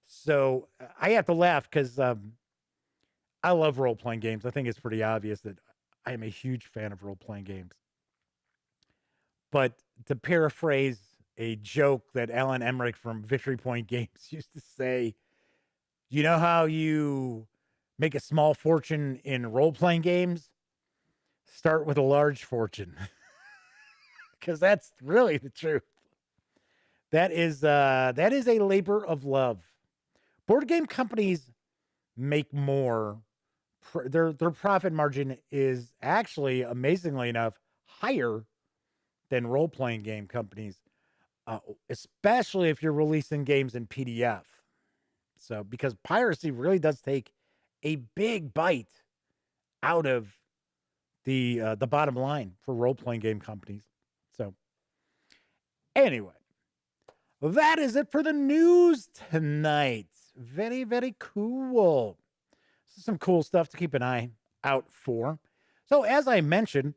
Speaker 1: So I have to laugh because I love role-playing games. I think it's pretty obvious that I am a huge fan of role-playing games. But to paraphrase a joke that Alan Emmerich from Victory Point Games used to say, you know how you make a small fortune in role-playing games? Start with a large fortune. Because that's really the truth. That is a labor of love. Board game companies make more. Their profit margin is actually, amazingly enough, higher than role-playing game companies, especially if you're releasing games in PDF. So, because piracy really does take a big bite out of the bottom line for role-playing game companies. So, anyway, that is it for the news tonight. Very, very cool. Some cool stuff to keep an eye out for. So, as I mentioned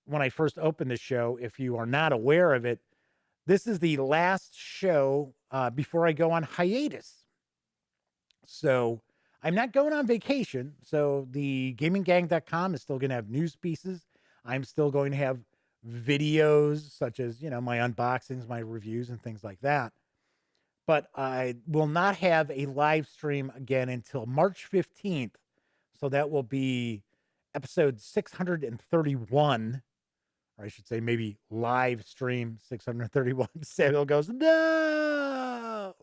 Speaker 1: when I first opened the show, if you are not aware of it, this is the last show before I go on hiatus. So, I'm not going on vacation. So, the gaminggang.com is still going to have news pieces. I'm still going to have videos such as, my unboxings, my reviews, and things like that. But I will not have a live stream again until March 15th. So that will be episode 631, or I should say maybe live stream 631. Samuel goes, no!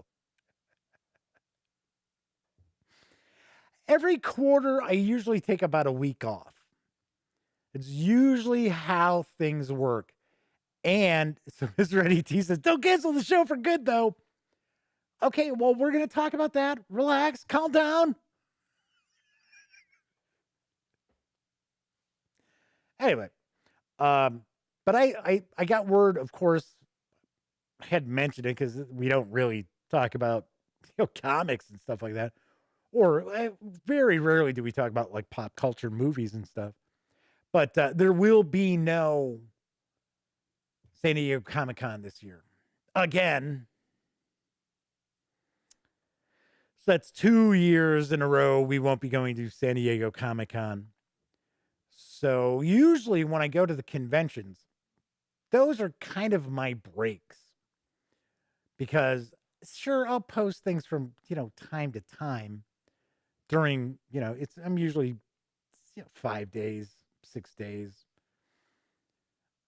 Speaker 1: Every quarter, I usually take about a week off. It's usually how things work. And so Mr. Eddie T says, don't cancel the show for good, though. Okay, well, we're going to talk about that. Relax, calm down. Anyway, but I got word, of course, I had mentioned it because we don't really talk about comics and stuff like that, or very rarely do we talk about like pop culture movies and stuff. But there will be no San Diego Comic Con this year again. So that's 2 years in a row we won't be going to San Diego Comic Con. So usually when I go to the conventions, those are kind of my breaks because sure I'll post things from, time to time during, I'm usually 5 days, 6 days.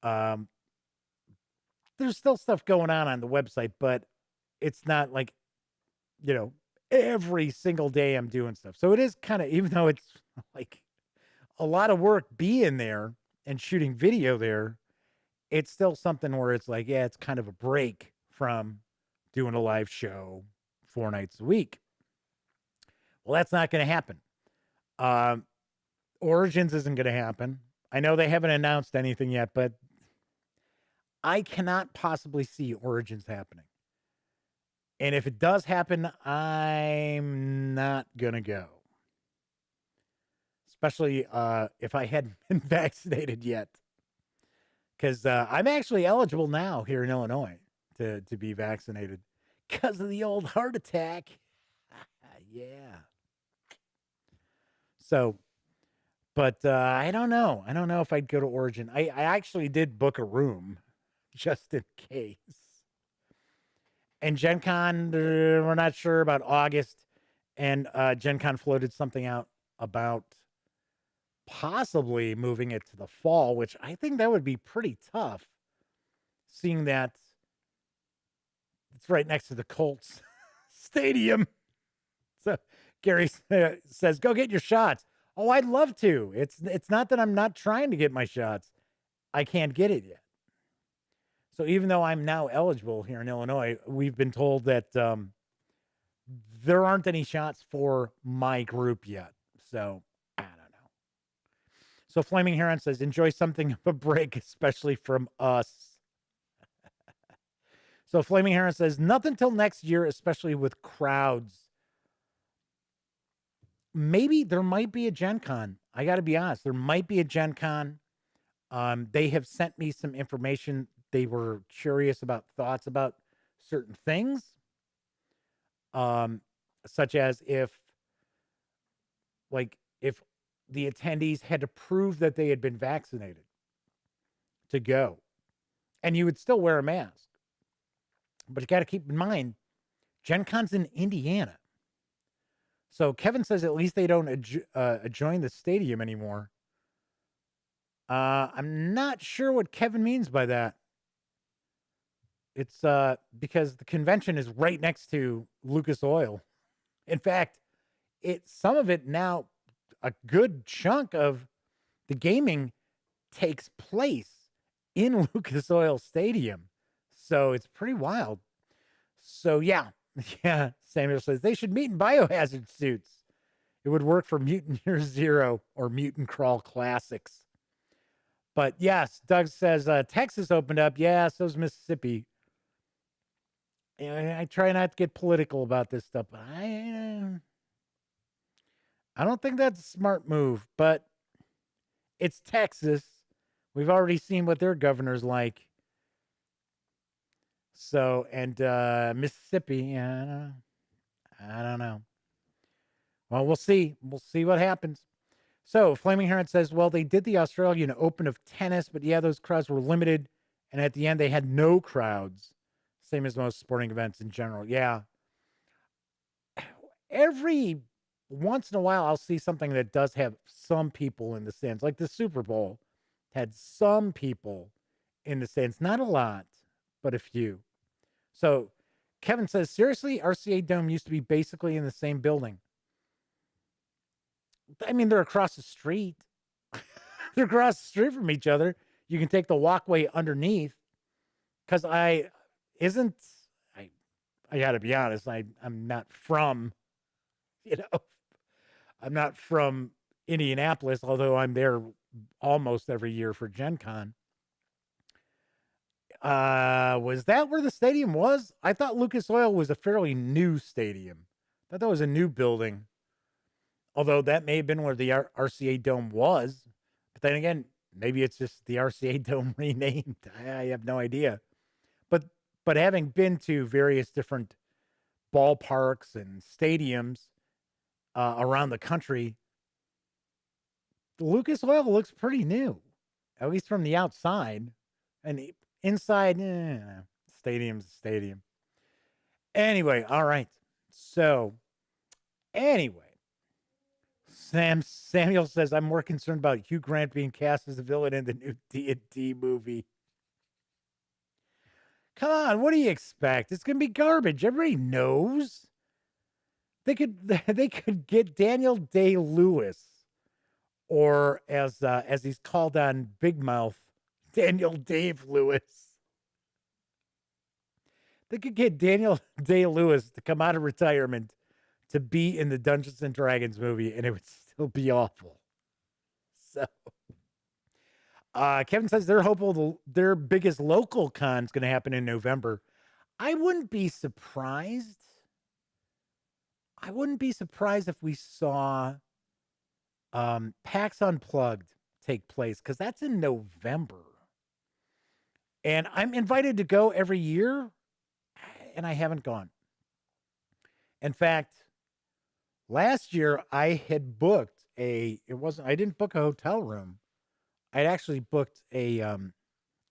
Speaker 1: There's still stuff going on the website, but it's not like, every single day I'm doing stuff. So it is kind of, even though it's like a lot of work being there and shooting video there, it's still something where it's like, yeah, it's kind of a break from doing a live show 4 nights a week. Well, that's not going to happen. Origins isn't going to happen. I know they haven't announced anything yet, but I cannot possibly see Origins happening. And if it does happen, I'm not going to go. Especially if I hadn't been vaccinated yet. Because I'm actually eligible now here in Illinois to be vaccinated because of the old heart attack. Yeah. So, but I don't know. I don't know if I'd go to Origin. I actually did book a room just in case. And Gen Con, we're not sure about August. And Gen Con floated something out about possibly moving it to the fall, which I think that would be pretty tough, seeing that it's right next to the Colts stadium. So Gary says, go get your shots. Oh, I'd love to. It's not that I'm not trying to get my shots. I can't get it yet. So even though I'm now eligible here in Illinois, we've been told that there aren't any shots for my group yet. So I don't know. So Flaming Heron says, enjoy something of a break, especially from us. So Flaming Heron says, nothing till next year, especially with crowds. Maybe there might be a Gen Con. I got to be honest. There might be a Gen Con. They have sent me some information. They were curious about thoughts about certain things, such as if the attendees had to prove that they had been vaccinated to go, and you would still wear a mask. But you got to keep in mind, Gen Con's in Indiana. So Kevin says at least they don't join the stadium anymore. I'm not sure what Kevin means by that. It's because the convention is right next to Lucas Oil. In fact, some of it now, a good chunk of the gaming takes place in Lucas Oil Stadium. So it's pretty wild. So yeah. Samuel says they should meet in biohazard suits. It would work for Mutant Year Zero or Mutant Crawl Classics. But yes, Doug says Texas opened up. Yeah, so's Mississippi. I try not to get political about this stuff, but I don't think that's a smart move. But it's Texas. We've already seen what their governor's like. So, and Mississippi, I don't know. Well, we'll see. We'll see what happens. So, Flaming Heron says, well, they did the Australian Open of tennis, but yeah, those crowds were limited. And at the end, they had no crowds. Same as most sporting events in general. Yeah. Every once in a while, I'll see something that does have some people in the stands. Like the Super Bowl had some people in the stands. Not a lot, but a few. So Kevin says, seriously, RCA Dome used to be basically in the same building. I mean, they're across the street. They're across the street from each other. You can take the walkway underneath. Because I got to be honest, I'm not from, I'm not from Indianapolis, although I'm there almost every year for Gen Con. Was that where the stadium was? I thought Lucas Oil was a fairly new stadium. I thought that was a new building. Although that may have been where the RCA Dome was. But then again, maybe it's just the RCA Dome renamed. I have no idea. But having been to various different ballparks and stadiums around the country, the Lucas Oil looks pretty new, at least from the outside. And inside, stadium's a stadium. Anyway, all right. So, anyway, Samuel says, I'm more concerned about Hugh Grant being cast as a villain in the new D&D movie. Come on, what do you expect? It's going to be garbage. Everybody knows. They could get Daniel Day-Lewis, or as he's called on Big Mouth, Daniel Dave Lewis. They could get Daniel Day-Lewis to come out of retirement to be in the Dungeons and Dragons movie, and it would still be awful. So, Kevin says they're hopeful their biggest local con is going to happen in November. I wouldn't be surprised. I wouldn't be surprised if we saw PAX Unplugged take place, because that's in November. And I'm invited to go every year, and I haven't gone. In fact, last year I had booked I didn't book a hotel room. I'd actually booked a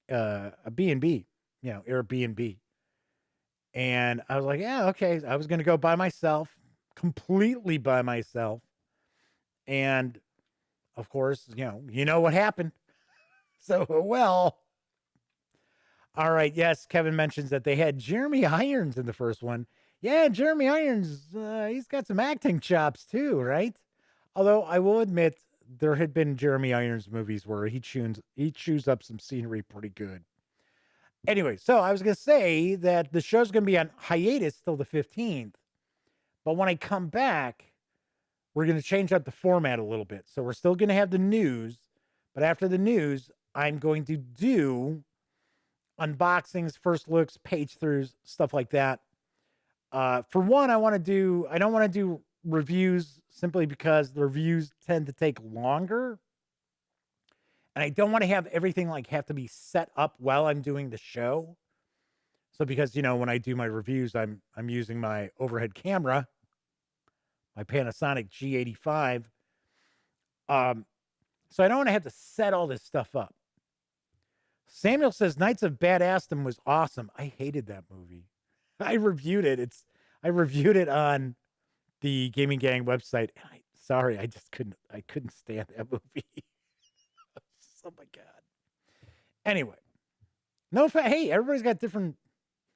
Speaker 1: B&B, Airbnb. And I was like, yeah, okay. I was going to go by myself, completely by myself. And of course, you know what happened. So, well, all right. Yes, Kevin mentions that they had Jeremy Irons in the first one. Yeah, Jeremy Irons, he's got some acting chops too, right? Although I will admit there had been Jeremy Irons movies where he chews up some scenery pretty good. Anyway, so I was going to say that the show's going to be on hiatus till the 15th. But when I come back, we're going to change up the format a little bit. So we're still going to have the news. But after the news, I'm going to do unboxings, first looks, page throughs, stuff like that. For one, I don't want to do reviews simply because the reviews tend to take longer. And I don't want to have everything have to be set up while I'm doing the show. So because, when I do my reviews, I'm using my overhead camera, my Panasonic G85. So I don't want to have to set all this stuff up. Samuel says Knights of Badassdom was awesome. I hated that movie. I reviewed it. I reviewed it on the Gaming Gang website. I couldn't stand that movie. Oh my God. Anyway, hey, everybody's got different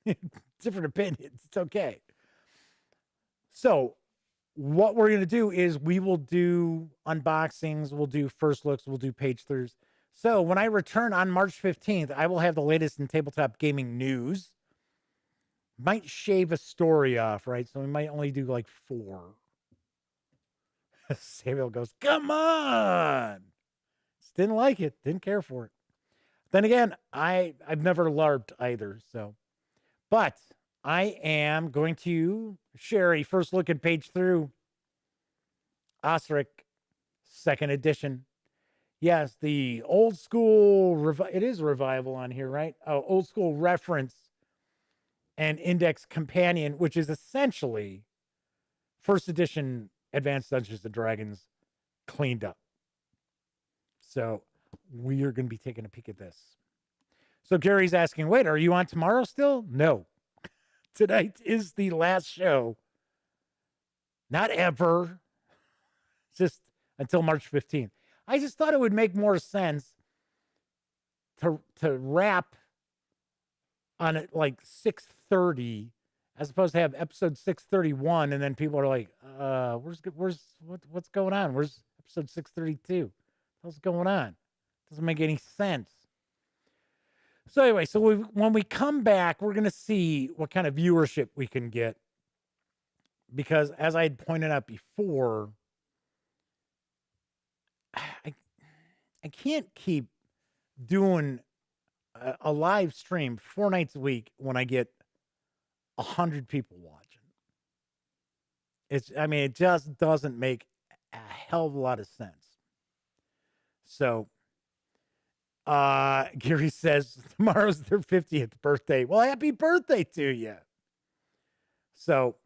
Speaker 1: opinions. It's okay. So what we're going to do is we will do unboxings. We'll do first looks. We'll do page throughs. So when I return on March 15th, I will have the latest in tabletop gaming news. Might shave a story off, right? So we might only do 4. Samuel goes, come on. Didn't like it. Didn't care for it. Then again, I've never LARPed either. So, but I am going to share a first look at page through Osric 2nd edition. Yes, the old school, it is revival on here, right? Oh, old school reference and index companion, which is essentially 1st edition Advanced Dungeons and Dragons cleaned up. So we are going to be taking a peek at this. So Gary's asking, wait, are you on tomorrow still? No. Tonight is the last show. Not ever. Just until March 15th. I just thought it would make more sense to wrap on it 6:30 as opposed to have episode 631 and then people are like, what's going on? Where's episode 632? What's going on? Doesn't make any sense. So anyway, when we come back, we're going to see what kind of viewership we can get. Because as I had pointed out before, I I can't keep doing a live stream 4 nights a week when I get 100 people watching. It just doesn't make a hell of a lot of sense. So, Gary says tomorrow's their 50th birthday. Well, happy birthday to you. So,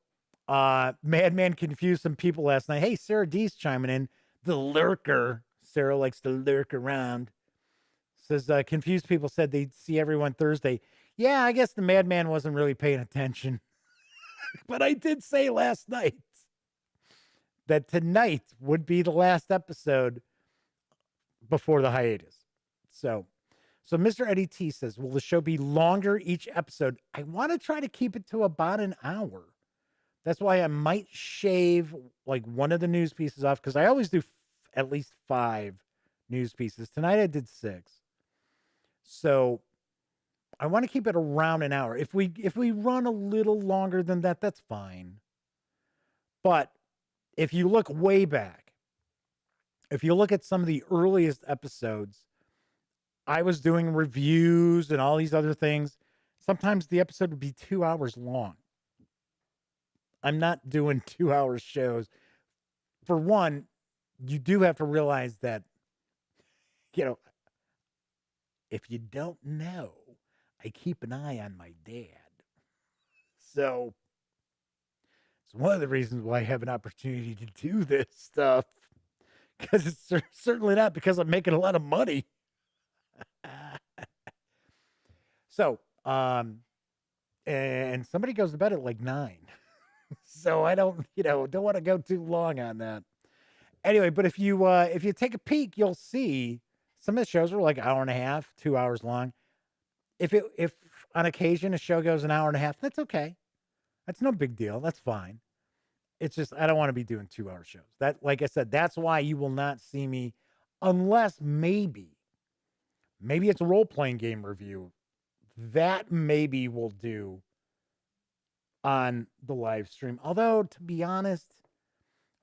Speaker 1: Madman confused some people last night. Hey, Sarah D's chiming in. The lurker. Sarah likes to lurk around. Says, confused people said they'd see everyone Thursday. Yeah, I guess the Madman wasn't really paying attention. But I did say last night that tonight would be the last episode before the hiatus. So Mr. Eddie T says, will the show be longer each episode? I want to try to keep it to about an hour. That's why I might shave like one of the news pieces off, because I always do at least 5 news pieces. Tonight I did 6. So I want to keep it around an hour. If we run a little longer than that, that's fine. But if you look way back, if you look at some of the earliest episodes, I was doing reviews and all these other things. Sometimes the episode would be 2 hours long. I'm not doing 2-hour shows. For one, you do have to realize that, if you don't know, I keep an eye on my dad. So it's one of the reasons why I have an opportunity to do this stuff. Because it's certainly not because I'm making a lot of money. So, and somebody goes to bed at like 9. So I don't want to go too long on that. Anyway, but if you take a peek, you'll see some of the shows are like an hour and a half, 2 hours long. If on occasion a show goes an hour and a half, that's okay. That's no big deal. That's fine. It's just, I don't want to be doing 2-hour shows. That, like I said, that's why you will not see me unless maybe it's a role-playing game review. That maybe we'll do on the live stream. Although, to be honest,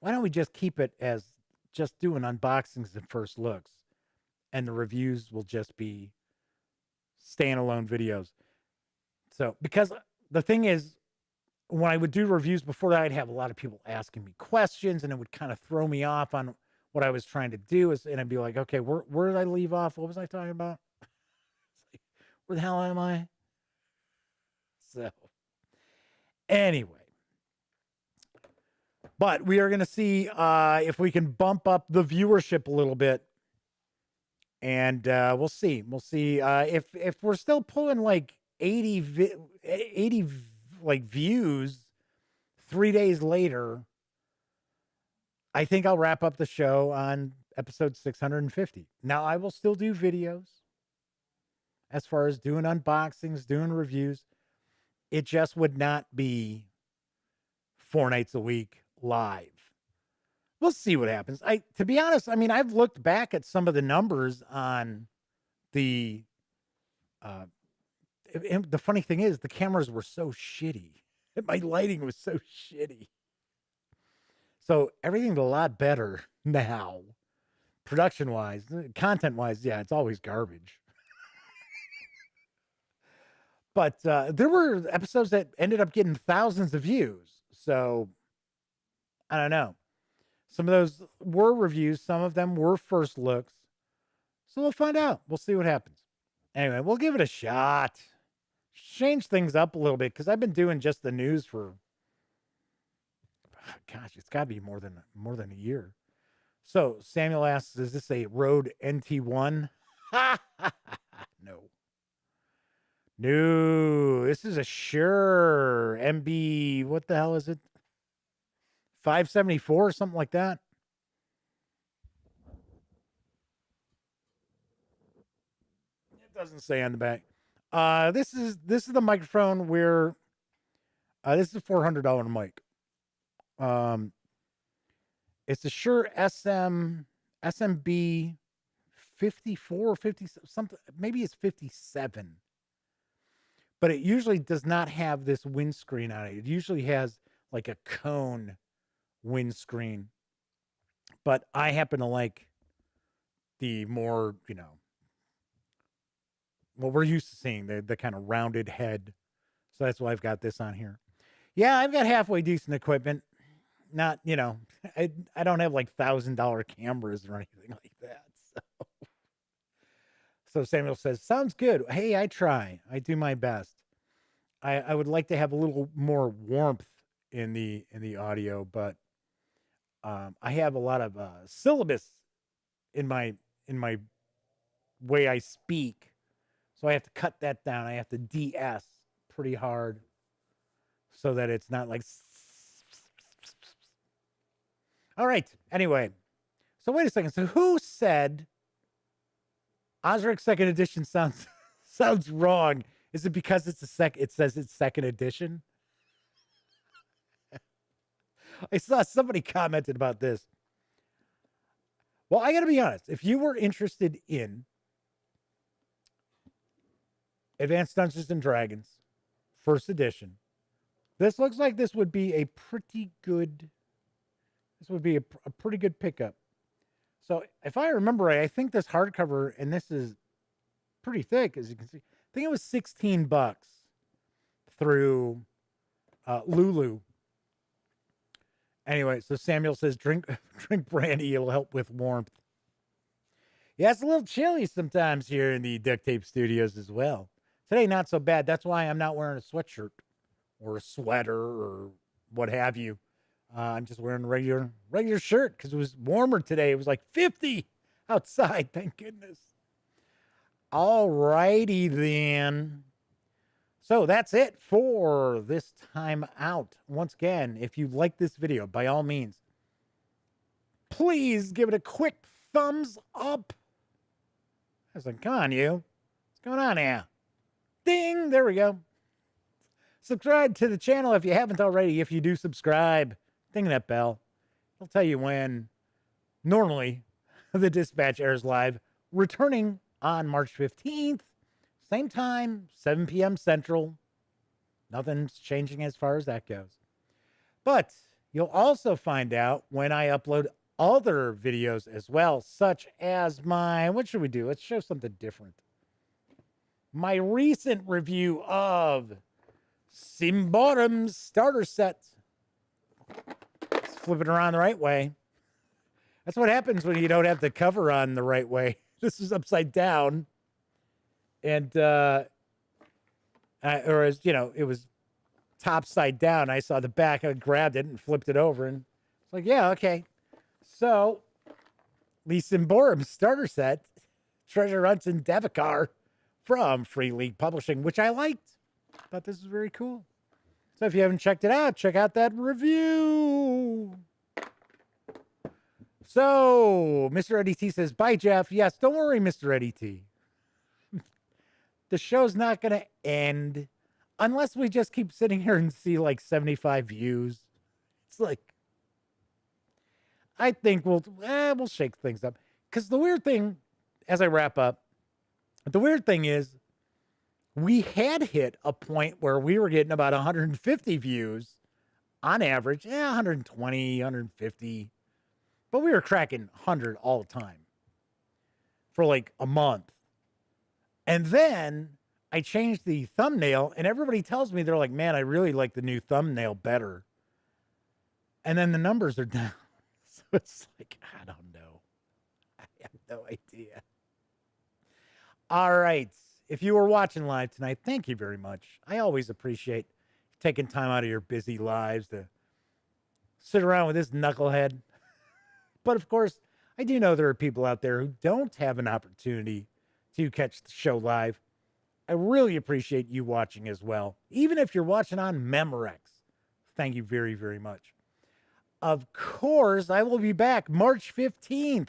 Speaker 1: why don't we just keep it as just doing unboxings and first looks, and the reviews will just be standalone videos. So, because the thing is, when I would do reviews before that, I'd have a lot of people asking me questions, and it would kind of throw me off on what I was trying to do. And I'd be like, okay, where did I leave off? What was I talking about? Where the hell am I? So, anyway. But we are going to see if we can bump up the viewership a little bit. And we'll see. We'll see if we're still pulling like 80 like views 3 days later. I think I'll wrap up the show on episode 650. Now, I will still do videos as far as doing unboxings, doing reviews. It just would not be 4 nights a week live. We'll see what happens. To be honest, I've looked back at some of the numbers on the the funny thing is the cameras were so shitty. My lighting was so shitty. So everything's a lot better now. Production-wise, content-wise, yeah, it's always garbage. But there were episodes that ended up getting thousands of views. So I don't know. Some of those were reviews. Some of them were first looks. So we'll find out. We'll see what happens. Anyway, we'll give it a shot. Change things up a little bit because I've been doing just the news for, gosh, it's got to be more than a year. So Samuel asks, is this a Rode NT1? No. No, this is a Shure MB. What the hell is it? 574 or something like that. It doesn't say on the back. This is the microphone where this is a $400 mic. It's a Shure SMB 54 or 50 something. Maybe it's 57. But it usually does not have this windscreen on it. It usually has like a cone windscreen. But I happen to like the more, what we're used to seeing, the kind of rounded head. So that's why I've got this on here. Yeah, I've got halfway decent equipment. Not, I don't have like $1,000 cameras or anything like that. So Samuel says, sounds good. Hey, I try. I do my best. I would like to have a little more warmth in the audio, but I have a lot of syllabus in my way I speak, so I have to cut that down. I have to de-s pretty hard so that it's not like. All right. Anyway, so wait a second. So who said Osric Second Edition sounds wrong? Is it because it's it says it's second edition? I saw somebody commented about this. Well, I got to be honest. If you were interested in Advanced Dungeons and Dragons, first edition, this looks like this would be a pretty good. This would be a pretty good pickup. So if I remember right, I think this hardcover, and this is pretty thick, as you can see. I think it was $16 through Lulu. Anyway, so Samuel says, drink brandy, it'll help with warmth. Yeah, it's a little chilly sometimes here in the Duct Tape Studios as well. Today, not so bad. That's why I'm not wearing a sweatshirt or a sweater or what have you. I'm just wearing a regular shirt because it was warmer today. It was like 50 outside, thank goodness. All righty then. So that's it for this time out. Once again, if you like this video, by all means, please give it a quick thumbs up. I was like, come on, you. What's going on here? Ding! There we go. Subscribe to the channel if you haven't already. If you do subscribe, ding that bell. It'll tell you when normally the dispatch airs live, returning on March 15th. Same time, 7 p.m. Central. Nothing's changing as far as that goes. But you'll also find out when I upload other videos as well, such as what should we do? Let's show something different. My recent review of Symbaroum's starter set. Let's flip it around the right way. That's what happens when you don't have the cover on the right way. This is upside down. And, or as it was top side down. I saw the back. I grabbed it and flipped it over. And it's like, yeah, okay. So, the Symbaroum starter set, Treasure Hunts in Devakar from Free League Publishing, which I liked. Thought this was very cool. So if you haven't checked it out, check out that review. So, Mr. Eddie T says, bye, Jeff. Yes, don't worry, Mr. Eddie T. The show's not going to end unless we just keep sitting here and see like 75 views. It's like, I think we'll shake things up. Because the weird thing, as I wrap up, the weird thing is we had hit a point where we were getting about 150 views on average. 120, 150. But we were cracking 100 all the time for like a month. And then I changed the thumbnail, and everybody tells me, they're like, man, I really like the new thumbnail better. And then the numbers are down. So it's like, I don't know. I have no idea. All right. If you were watching live tonight, thank you very much. I always appreciate taking time out of your busy lives to sit around with this knucklehead. But of course, I do know there are people out there who don't have an opportunity to catch the show live. I really appreciate you watching as well. Even if you're watching on Memorex, thank you very, very much. Of course, I will be back March 15th.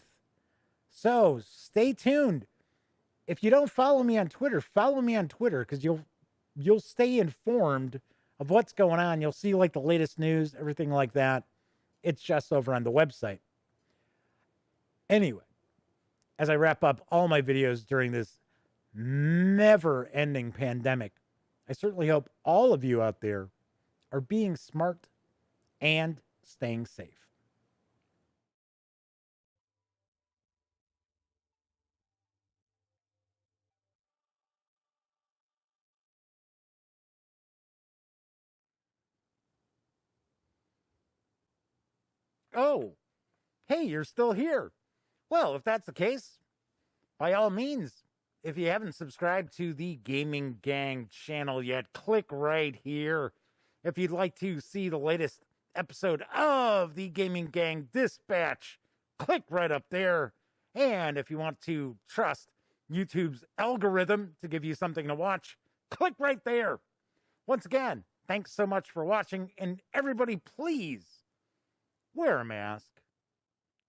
Speaker 1: So stay tuned. If you don't follow me on Twitter, follow me on Twitter because you'll stay informed of what's going on. You'll see like the latest news, everything like that. It's just over on the website. Anyway, as I wrap up all my videos during this never-ending pandemic, I certainly hope all of you out there are being smart and staying safe. Oh, hey, you're still here. Well, if that's the case, by all means, if you haven't subscribed to the Gaming Gang channel yet, click right here. If you'd like to see the latest episode of the Gaming Gang Dispatch, click right up there. And if you want to trust YouTube's algorithm to give you something to watch, click right there. Once again, thanks so much for watching, and everybody please wear a mask.